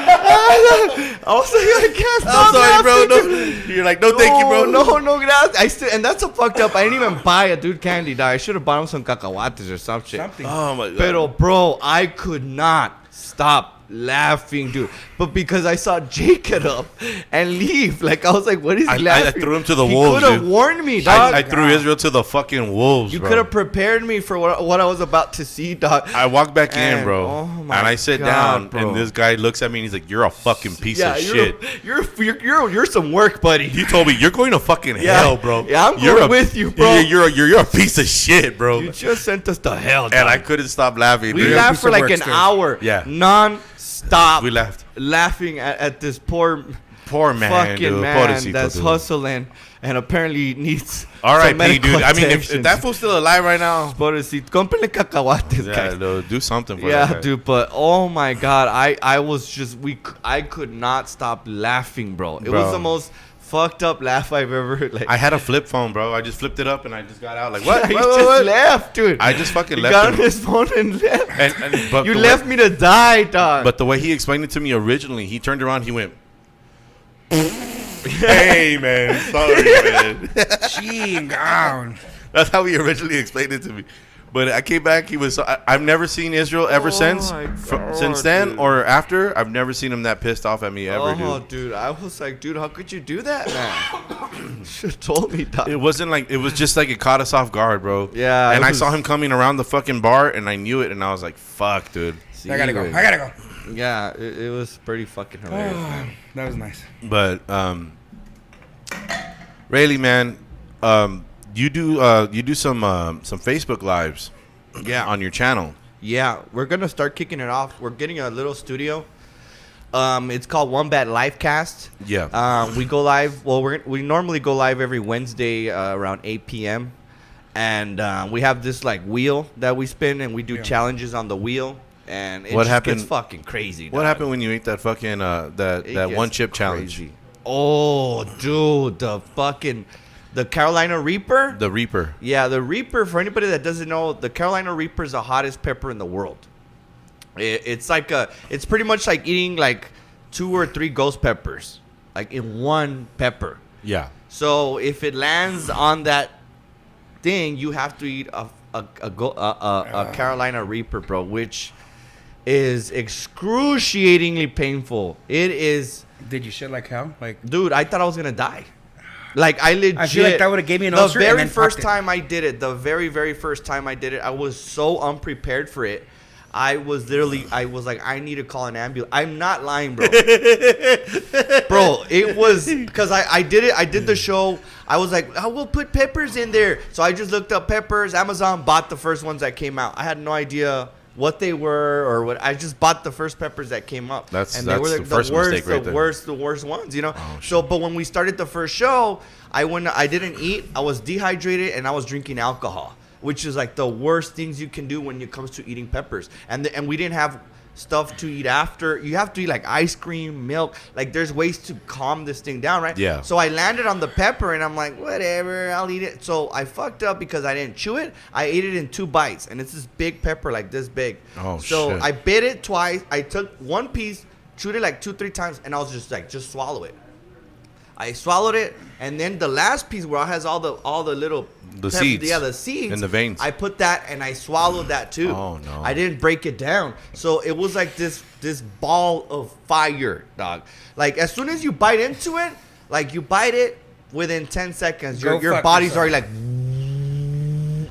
I was like, I can't stop I'm sorry, bro. laughing, No. You're like, no, thank you, bro. No, gracias. And that's a fucked up. I didn't even buy a dude candy, dog. I should have bought him some cacahuates or some shit. Oh, my God. Pero, bro, I could not stop laughing, dude. But because I saw Jake get up and leave, like, I was like, what is he laughing? I threw him to the wolves, He could have dude. warned me, dog. I threw Israel to the fucking wolves, You bro. could have prepared me for what I was about to see, dog. I walked back in, And- bro, oh and my I sit God, down, bro. and this guy looks at me, and he's like, "You're a fucking piece of shit." You're some work, buddy. You told me you're going to fucking Yeah. hell, bro. Yeah, I'm You're going with you, bro. You're a piece of shit, bro. You just sent us to hell, dog. And I couldn't stop laughing. We dude. laughed piece for of like work an still. hour. Yeah. Yeah. Non-stop. We laughed. Laughing at this poor man, fucking dude. man Pobrecito, that's dude. hustling and apparently needs R.I.P., dude. I mean, if attention. that fool's still alive right now, Pobrecito. Cómprenle cacahuates, yeah, guys. dude, do something for that Yeah, guy. dude, but oh my god, I was just I could not stop laughing, bro. It was Bro. the most fucked up laugh I've ever like. I had a flip phone, bro. I just flipped it up and I just got out like, what? He What, just what, what? left, dude. I just fucking He left got on him. his phone and left. But You the left way, me to die, dog. But the way he explained it to me originally, he turned around, he went, hey, man, sorry, man. Gee, down. That's how he originally explained it to me. But I came back. He was. I've never seen Israel ever since. my God, Since then dude. or after, I've never seen him that pissed off at me ever, dude. Dude, I was like, dude, how could you do that, man? Should have told me, dog. It wasn't like it was just like it caught us off guard, bro. Yeah, And it I was- saw him coming around the fucking bar, and I knew it, and I was like, "Fuck, dude." I gotta go. güey. I gotta go. Yeah, it was pretty fucking hilarious, man. That was nice. But Rayleigh, man, you do some Facebook lives, Yeah. on your channel. Yeah, we're gonna start kicking it off. We're getting a little studio. It's called One Bad Livecast. Yeah. We go live. Well, we normally go live every Wednesday around 8 p.m. And we have this like wheel that we spin, and we do challenges on the wheel. And it What just happened- gets fucking crazy. What dog. happened when you ate that fucking that It one gets chip challenge? crazy. Oh, dude, the Carolina Reaper. The Reaper. Yeah, the Reaper, for anybody that doesn't know, the Carolina Reaper is the hottest pepper in the world. It's pretty much like eating like 2 or 3 ghost peppers, like in one pepper. Yeah. So if it lands on that thing, you have to eat a Carolina Reaper, bro, which is excruciatingly painful. It is, Did you shit like hell? Like, dude, I thought I was gonna die. Like, I legit. I feel like that would've gave me an the ulcer and very then first popped it. time I did it, the very, very first time I did it, I was so unprepared for it. I was like, I need to call an ambulance. I'm not lying, bro. Bro, it was because I did the show. I was like, I will put peppers in there. So I just looked up peppers. Amazon bought the first ones that came out. I had no idea what they were or what. I just bought the first peppers that came up. That's they were the first mistake right there. the worst ones, you know. Oh, shit. So, but when we started the first show, I didn't eat. I was dehydrated and I was drinking alcohol, which is like the worst things you can do when it comes to eating peppers. And we didn't have stuff to eat after. You have to eat like ice cream, milk. Like there's ways to calm this thing down, right? Yeah. So I landed on the pepper and I'm like, whatever, I'll eat it. So I fucked up because I didn't chew it. I ate it in 2 bites, and it's this big pepper, like this big. Oh, so shit. I bit it twice. I took 1 piece, chewed it like 2-3 times, and I was just like, just swallow it. I swallowed it, and then the last piece where it has all the little seeds. yeah, the seeds And the veins. I put that and I swallowed that too. Oh, no. I didn't break it down, so it was like this ball of fire, dog. Like as soon as you bite into it, like you bite it within 10 seconds, Go your fuck body's yourself. already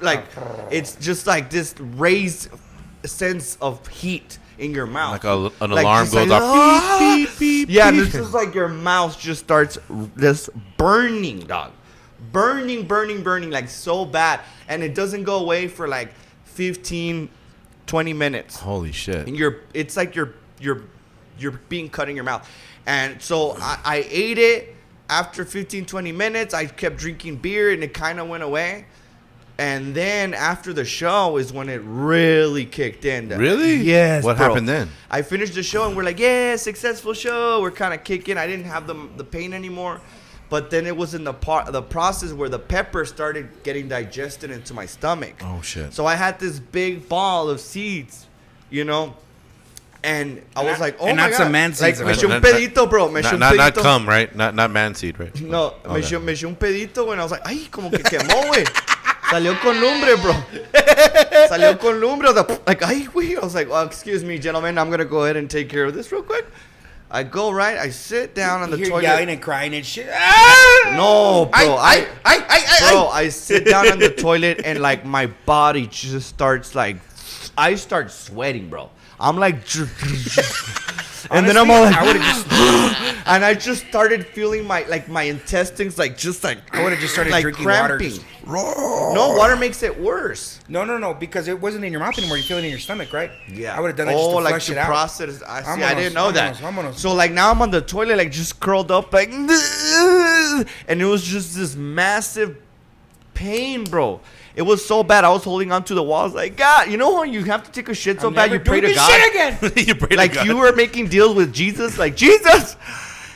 like it's just like this raised sense of heat in your mouth. Like an Like, alarm just goes like, off. "Ah!" Beep, beep, beep, Yeah, and beep. it's just like your mouth just starts just burning, dog. Burning, like so bad. And it doesn't go away for like 15, 20 minutes. Holy shit. And it's like you're being cut in your mouth. And so I ate it. After 15, 20 minutes, I kept drinking beer and it kind of went away. And then after the show is when it really kicked in. Really? Yes. What bro. happened then? I finished the show and we're like, yeah, successful show. We're kind of kicking. I didn't have the pain anymore. But then it was in the process where the pepper started getting digested into my stomach. Oh, shit. So I had this big ball of seeds, you know. And I was like, oh and my not God. some man seeds, Like, right? me eché un pedito, bro. Me eché un Not pedito. cum, right? Not man seed, right? No, Okay. me eché un pedito, and I was like, ay, como que quemó, güey. Salió con lumbre, bro. Salió con lumbre. Like, ay, güey. I was like, well, excuse me, gentlemen. I'm going to go ahead and take care of this real quick. I go right. I sit down on the you're toilet. yelling and crying and shit. Ah! No, bro. I. I sit down on the toilet and like my body just starts like, I start sweating, bro. I'm like, And then I'm all like, I would have just, and I just started feeling my intestines I would have just started like drinking cramping. water. No, water makes it worse. No, because it wasn't in your mouth anymore. You feel it in your stomach, right? Yeah. I would have done that just to like flush to it out. process. I Vámonos, didn't know that. vámonos. So like now I'm on the toilet, like just curled up, like, and it was just this massive pain, bro. It was so bad. I was holding onto the walls, like, God, you know when you have to take a shit so I'm bad never you pray doing to this God. shit again. You pray to Like God. you were making deals with Jesus, like, Jesus,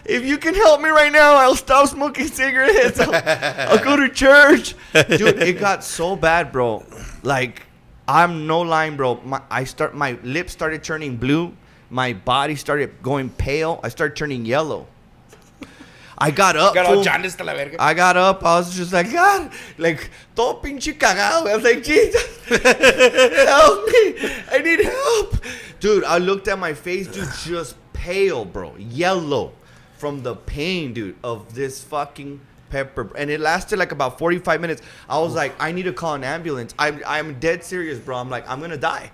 if you can help me right now, I'll stop smoking cigarettes. I'll go to church. Dude, it got so bad, bro. Like, I'm no lying, bro. My lips started turning blue. My body started going pale. I started turning yellow. I got up. Got all fool. jaundiced to la verga. I got up. I was just like, God, like, todo pinche cagado. I was like, Jesus, help me. I need help. Dude, I looked at my face, dude, just pale, bro. Yellow from the pain, dude, of this fucking pepper. And it lasted like about 45 minutes. I was like, I need to call an ambulance. I'm dead serious, bro. I'm like, I'm going to die.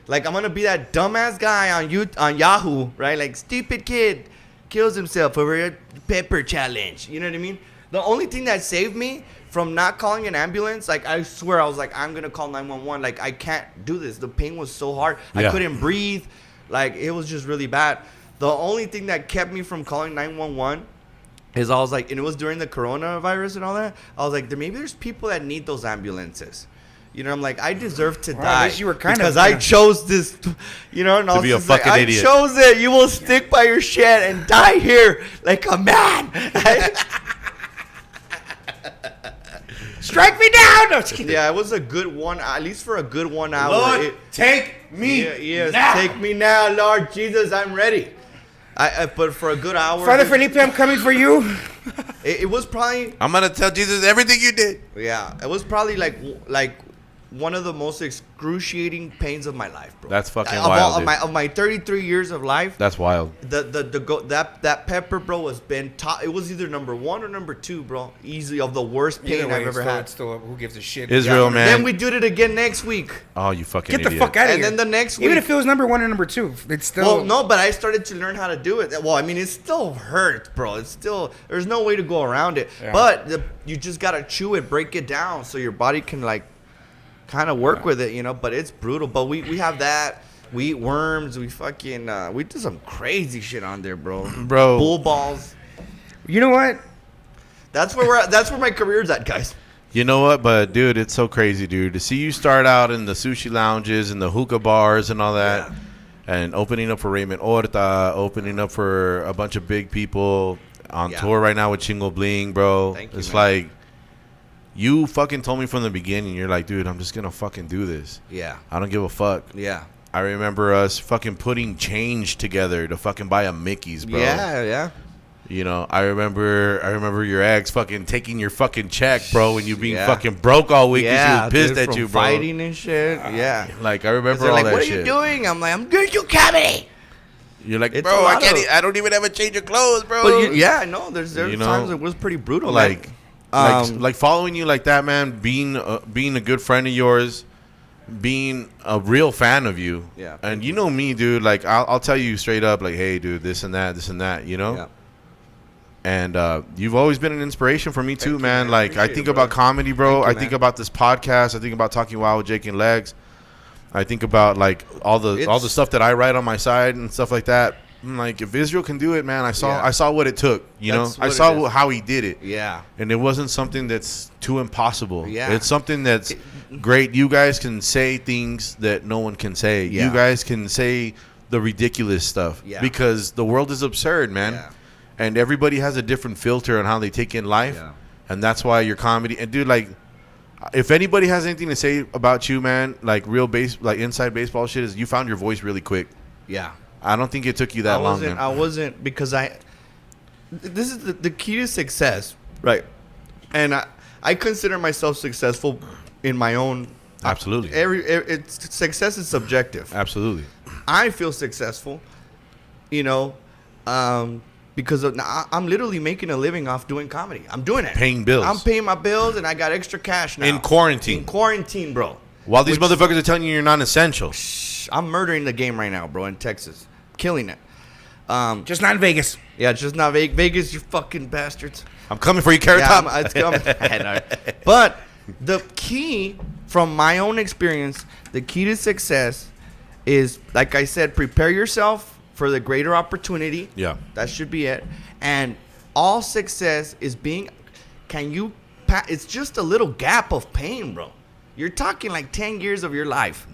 Like, I'm going to be that dumbass guy on Yahoo, right? Like, stupid kid kills himself over a pepper challenge. You know what I mean? The only thing that saved me from not calling an ambulance, like, I swear, I was like, I'm going to call 911. Like, I can't do this. The pain was so hard. I Yeah. couldn't breathe. Like, it was just really bad. The only thing that kept me from calling 911 is I was like, and it was during the coronavirus and all that. I was like, maybe there's people that need those ambulances. You know, I'm like, I deserve to Wow, die at least you were kind because of- I chose this, you know, and I was be a just like, fucking idiot. I chose it. You will stick by your shit and die here like a man. Strike me down. No, just kidding. Yeah, it was a good one, at least for a good 1 hour. Lord, take me Yes, now. take me now, Lord Jesus, I'm ready. But for a good hour, Father dude, Felipe, I'm coming for you. it was probably, I'm gonna tell Jesus everything you did. yeah, it was probably like one of the most excruciating pains of my life, bro. That's fucking of wild, dude. of my 33 years of life. That's wild. That pepper, bro, was been top. It was either number 1 or number 2, bro. Easily of the worst pain Either way, I've ever it's still, had. it's still, who gives a shit? Israel, Yeah. man. Then we did it again next week. Oh, you fucking Get the idiot. fuck out of And here. then the next Even week- if it was number 1 or number 2, it's still. Well, no, but I started to learn how to do it. Well, I mean, it still hurts, bro. It's still, there's no way to go around it. Yeah. But you just gotta chew it, break it down, so your body can like kind of work with it, you know. But it's brutal. But we have that. We eat worms. We fucking we do some crazy shit on there, bro. Bro. Bull balls. You know what? That's where we're at. That's where my career's at, guys. You know what? But, dude, it's so crazy, dude. To see you start out in the sushi lounges and the hookah bars and all that, Yeah. and opening up for Raymond Horta, opening up for a bunch of big people on Yeah. tour right now with Chingo Bling, bro. Thank you, It's man. like, you fucking told me from the beginning, you're like, dude, I'm just going to fucking do this. Yeah. I don't give a fuck. Yeah. I remember us fucking putting change together to fucking buy a Mickey's, bro. Yeah. You know, I remember your ex fucking taking your fucking check, bro, and you being Yeah. fucking broke all week because Yeah. she was pissed dude, at from you, bro. fighting and shit. Yeah. Like I remember They're all like, that what are shit. you doing? I'm like, I'm going to do comedy. You're like, It's bro, a I lot can't. of- I don't even have a change of clothes, bro. But yeah, I know. There's You know, times it was pretty brutal. like, man. like following you like that, man. Being a good friend of yours, being a real fan of you. Yeah. And you know me, dude. Like I'll tell you straight up, like, hey, dude, this and that. You know. Yeah. And you've always been an inspiration for me too, Thank you, man. man. Like I Appreciate think it, about brother. comedy, bro. Thank you, I think man. about this podcast. I think about talking wild with Jake and Legs. I think about like all the It's- stuff that I write on my side and stuff like that. I'm like, if Israel can do it, man, I Yeah. saw what it took. You That's know, I what it saw is. how he did it. Yeah. And it wasn't something that's too impossible. Yeah. It's something that's great. You guys can say things that no one can say. Yeah. You guys can say the ridiculous stuff. Yeah. Because the world is absurd, man. Yeah. And everybody has a different filter on how they take in life. Yeah. And that's why your comedy. And, dude, like, if anybody has anything to say about you, man, like like inside baseball shit, is you found your voice really quick. Yeah. I don't think it took you that long, man. I wasn't because this is the key to success, right? And I consider myself successful in my own. Absolutely. Success is subjective. Absolutely. I feel successful, you know, because I'm literally making a living off doing comedy. I'm doing it. Paying bills. I'm paying my bills, and I got extra cash now. In quarantine. In quarantine, bro. While these motherfuckers are telling you you're non-essential. I'm murdering the game right now, bro, in Texas. Killing it. Just not in Vegas. Yeah, just not Vegas, you fucking bastards. I'm coming for you, Carrot Top. It's coming. But the key, from my own experience, the key to success is, like I said, prepare yourself for the greater opportunity. Yeah. That should be it. And all success is it's just a little gap of pain, bro. You're talking like 10 years of your life.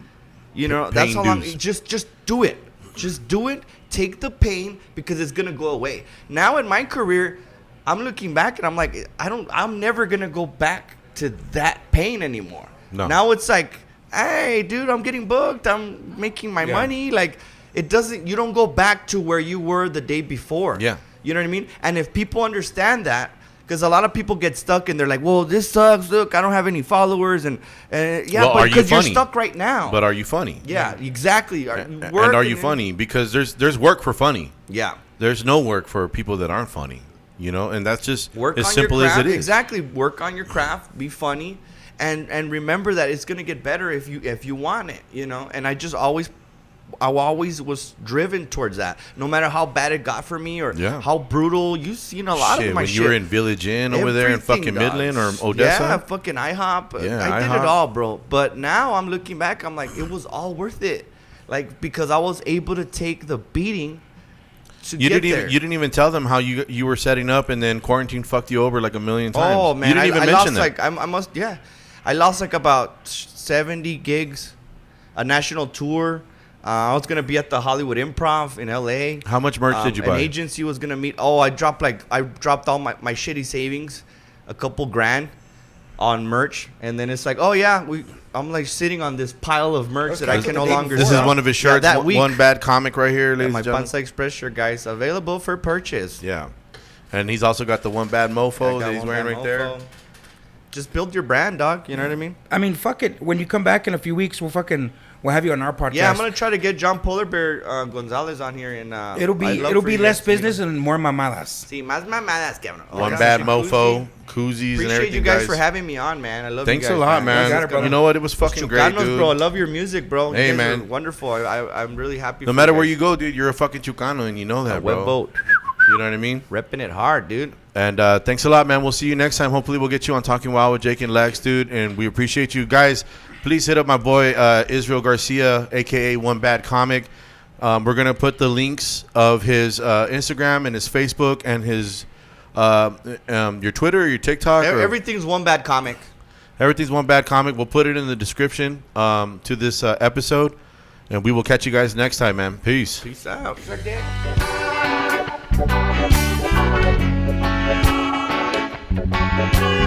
You know, that's how long. Just do it. Just do it. Take the pain, because it's gonna go away. Now in my career, I'm looking back and I'm like, I'm never gonna go back to that pain anymore. No. Now it's like, hey, dude, I'm getting booked. I'm making my money. Like, you don't go back to where you were the day before. Yeah. You know what I mean? And if people understand that, because a lot of people get stuck and they're like, well, this sucks. Look, I don't have any followers. And well, because you're stuck right now. But are you funny? Yeah, exactly. Are you funny? Because there's work for funny. Yeah. There's no work for people that aren't funny. You know, and that's just work as on simple your as craft. it is. Exactly. Work on your craft. Be funny. And remember that it's gonna get better if you want it, you know. And I always was driven towards that, no matter how bad it got for me or how brutal. You've seen a lot of my shit. When you were in Village Inn over there in fucking Midland or Odessa. Yeah, fucking IHOP. Yeah, I did it all, bro. But now I'm looking back, I'm like, it was all worth it. Like, because I was able to take the beating. You didn't even tell them how you were setting up, and then quarantine fucked you over like a million times. Oh man, you didn't even mention that. I lost like about 70 gigs, a national tour. I was gonna be at the Hollywood Improv in LA. How much merch did you buy? An agency was gonna meet. Oh, I dropped all my shitty savings, a couple grand on merch, and then it's like, oh yeah, I'm like sitting on this pile of merch that I can no longer. This sell. is one of his shirts. That week, one bad comic right here, ladies my and gentlemen. Panza Express shirt, guys, available for purchase. Yeah, and he's also got the one bad mofo that he's wearing right there. Just build your brand, dog. You know what I mean? I mean, fuck it. When you come back in a few weeks, we'll have you on our podcast. Yeah, I'm gonna try to get John Polar Bear Gonzalez on here, and it'll be less business and more mamadas. See, más mamadas, cabrón. One bad mofo, koozies, and everything. Appreciate you guys for having me on, man. I love Thanks you guys. Thanks a lot, man. You know what? It was fucking great, dude. Bro, I love your music, bro. Hey, you guys man, are wonderful. I'm really happy. No matter where you go, dude, you're a fucking Chucano, and you know that, bro. Boat. You know what I mean? Repping it hard, dude. And thanks a lot, man. We'll see you next time. Hopefully, we'll get you on Talking Wild with Jake and Lex, dude. And we appreciate you guys. Please hit up my boy Israel Garcia, aka One Bad Comic. We're gonna put the links of his Instagram and his Facebook and his your Twitter, or your TikTok. Everything's One Bad Comic. Everything's One Bad Comic. We'll put it in the description to this episode, and we will catch you guys next time, man. Peace. Peace out. Thank you.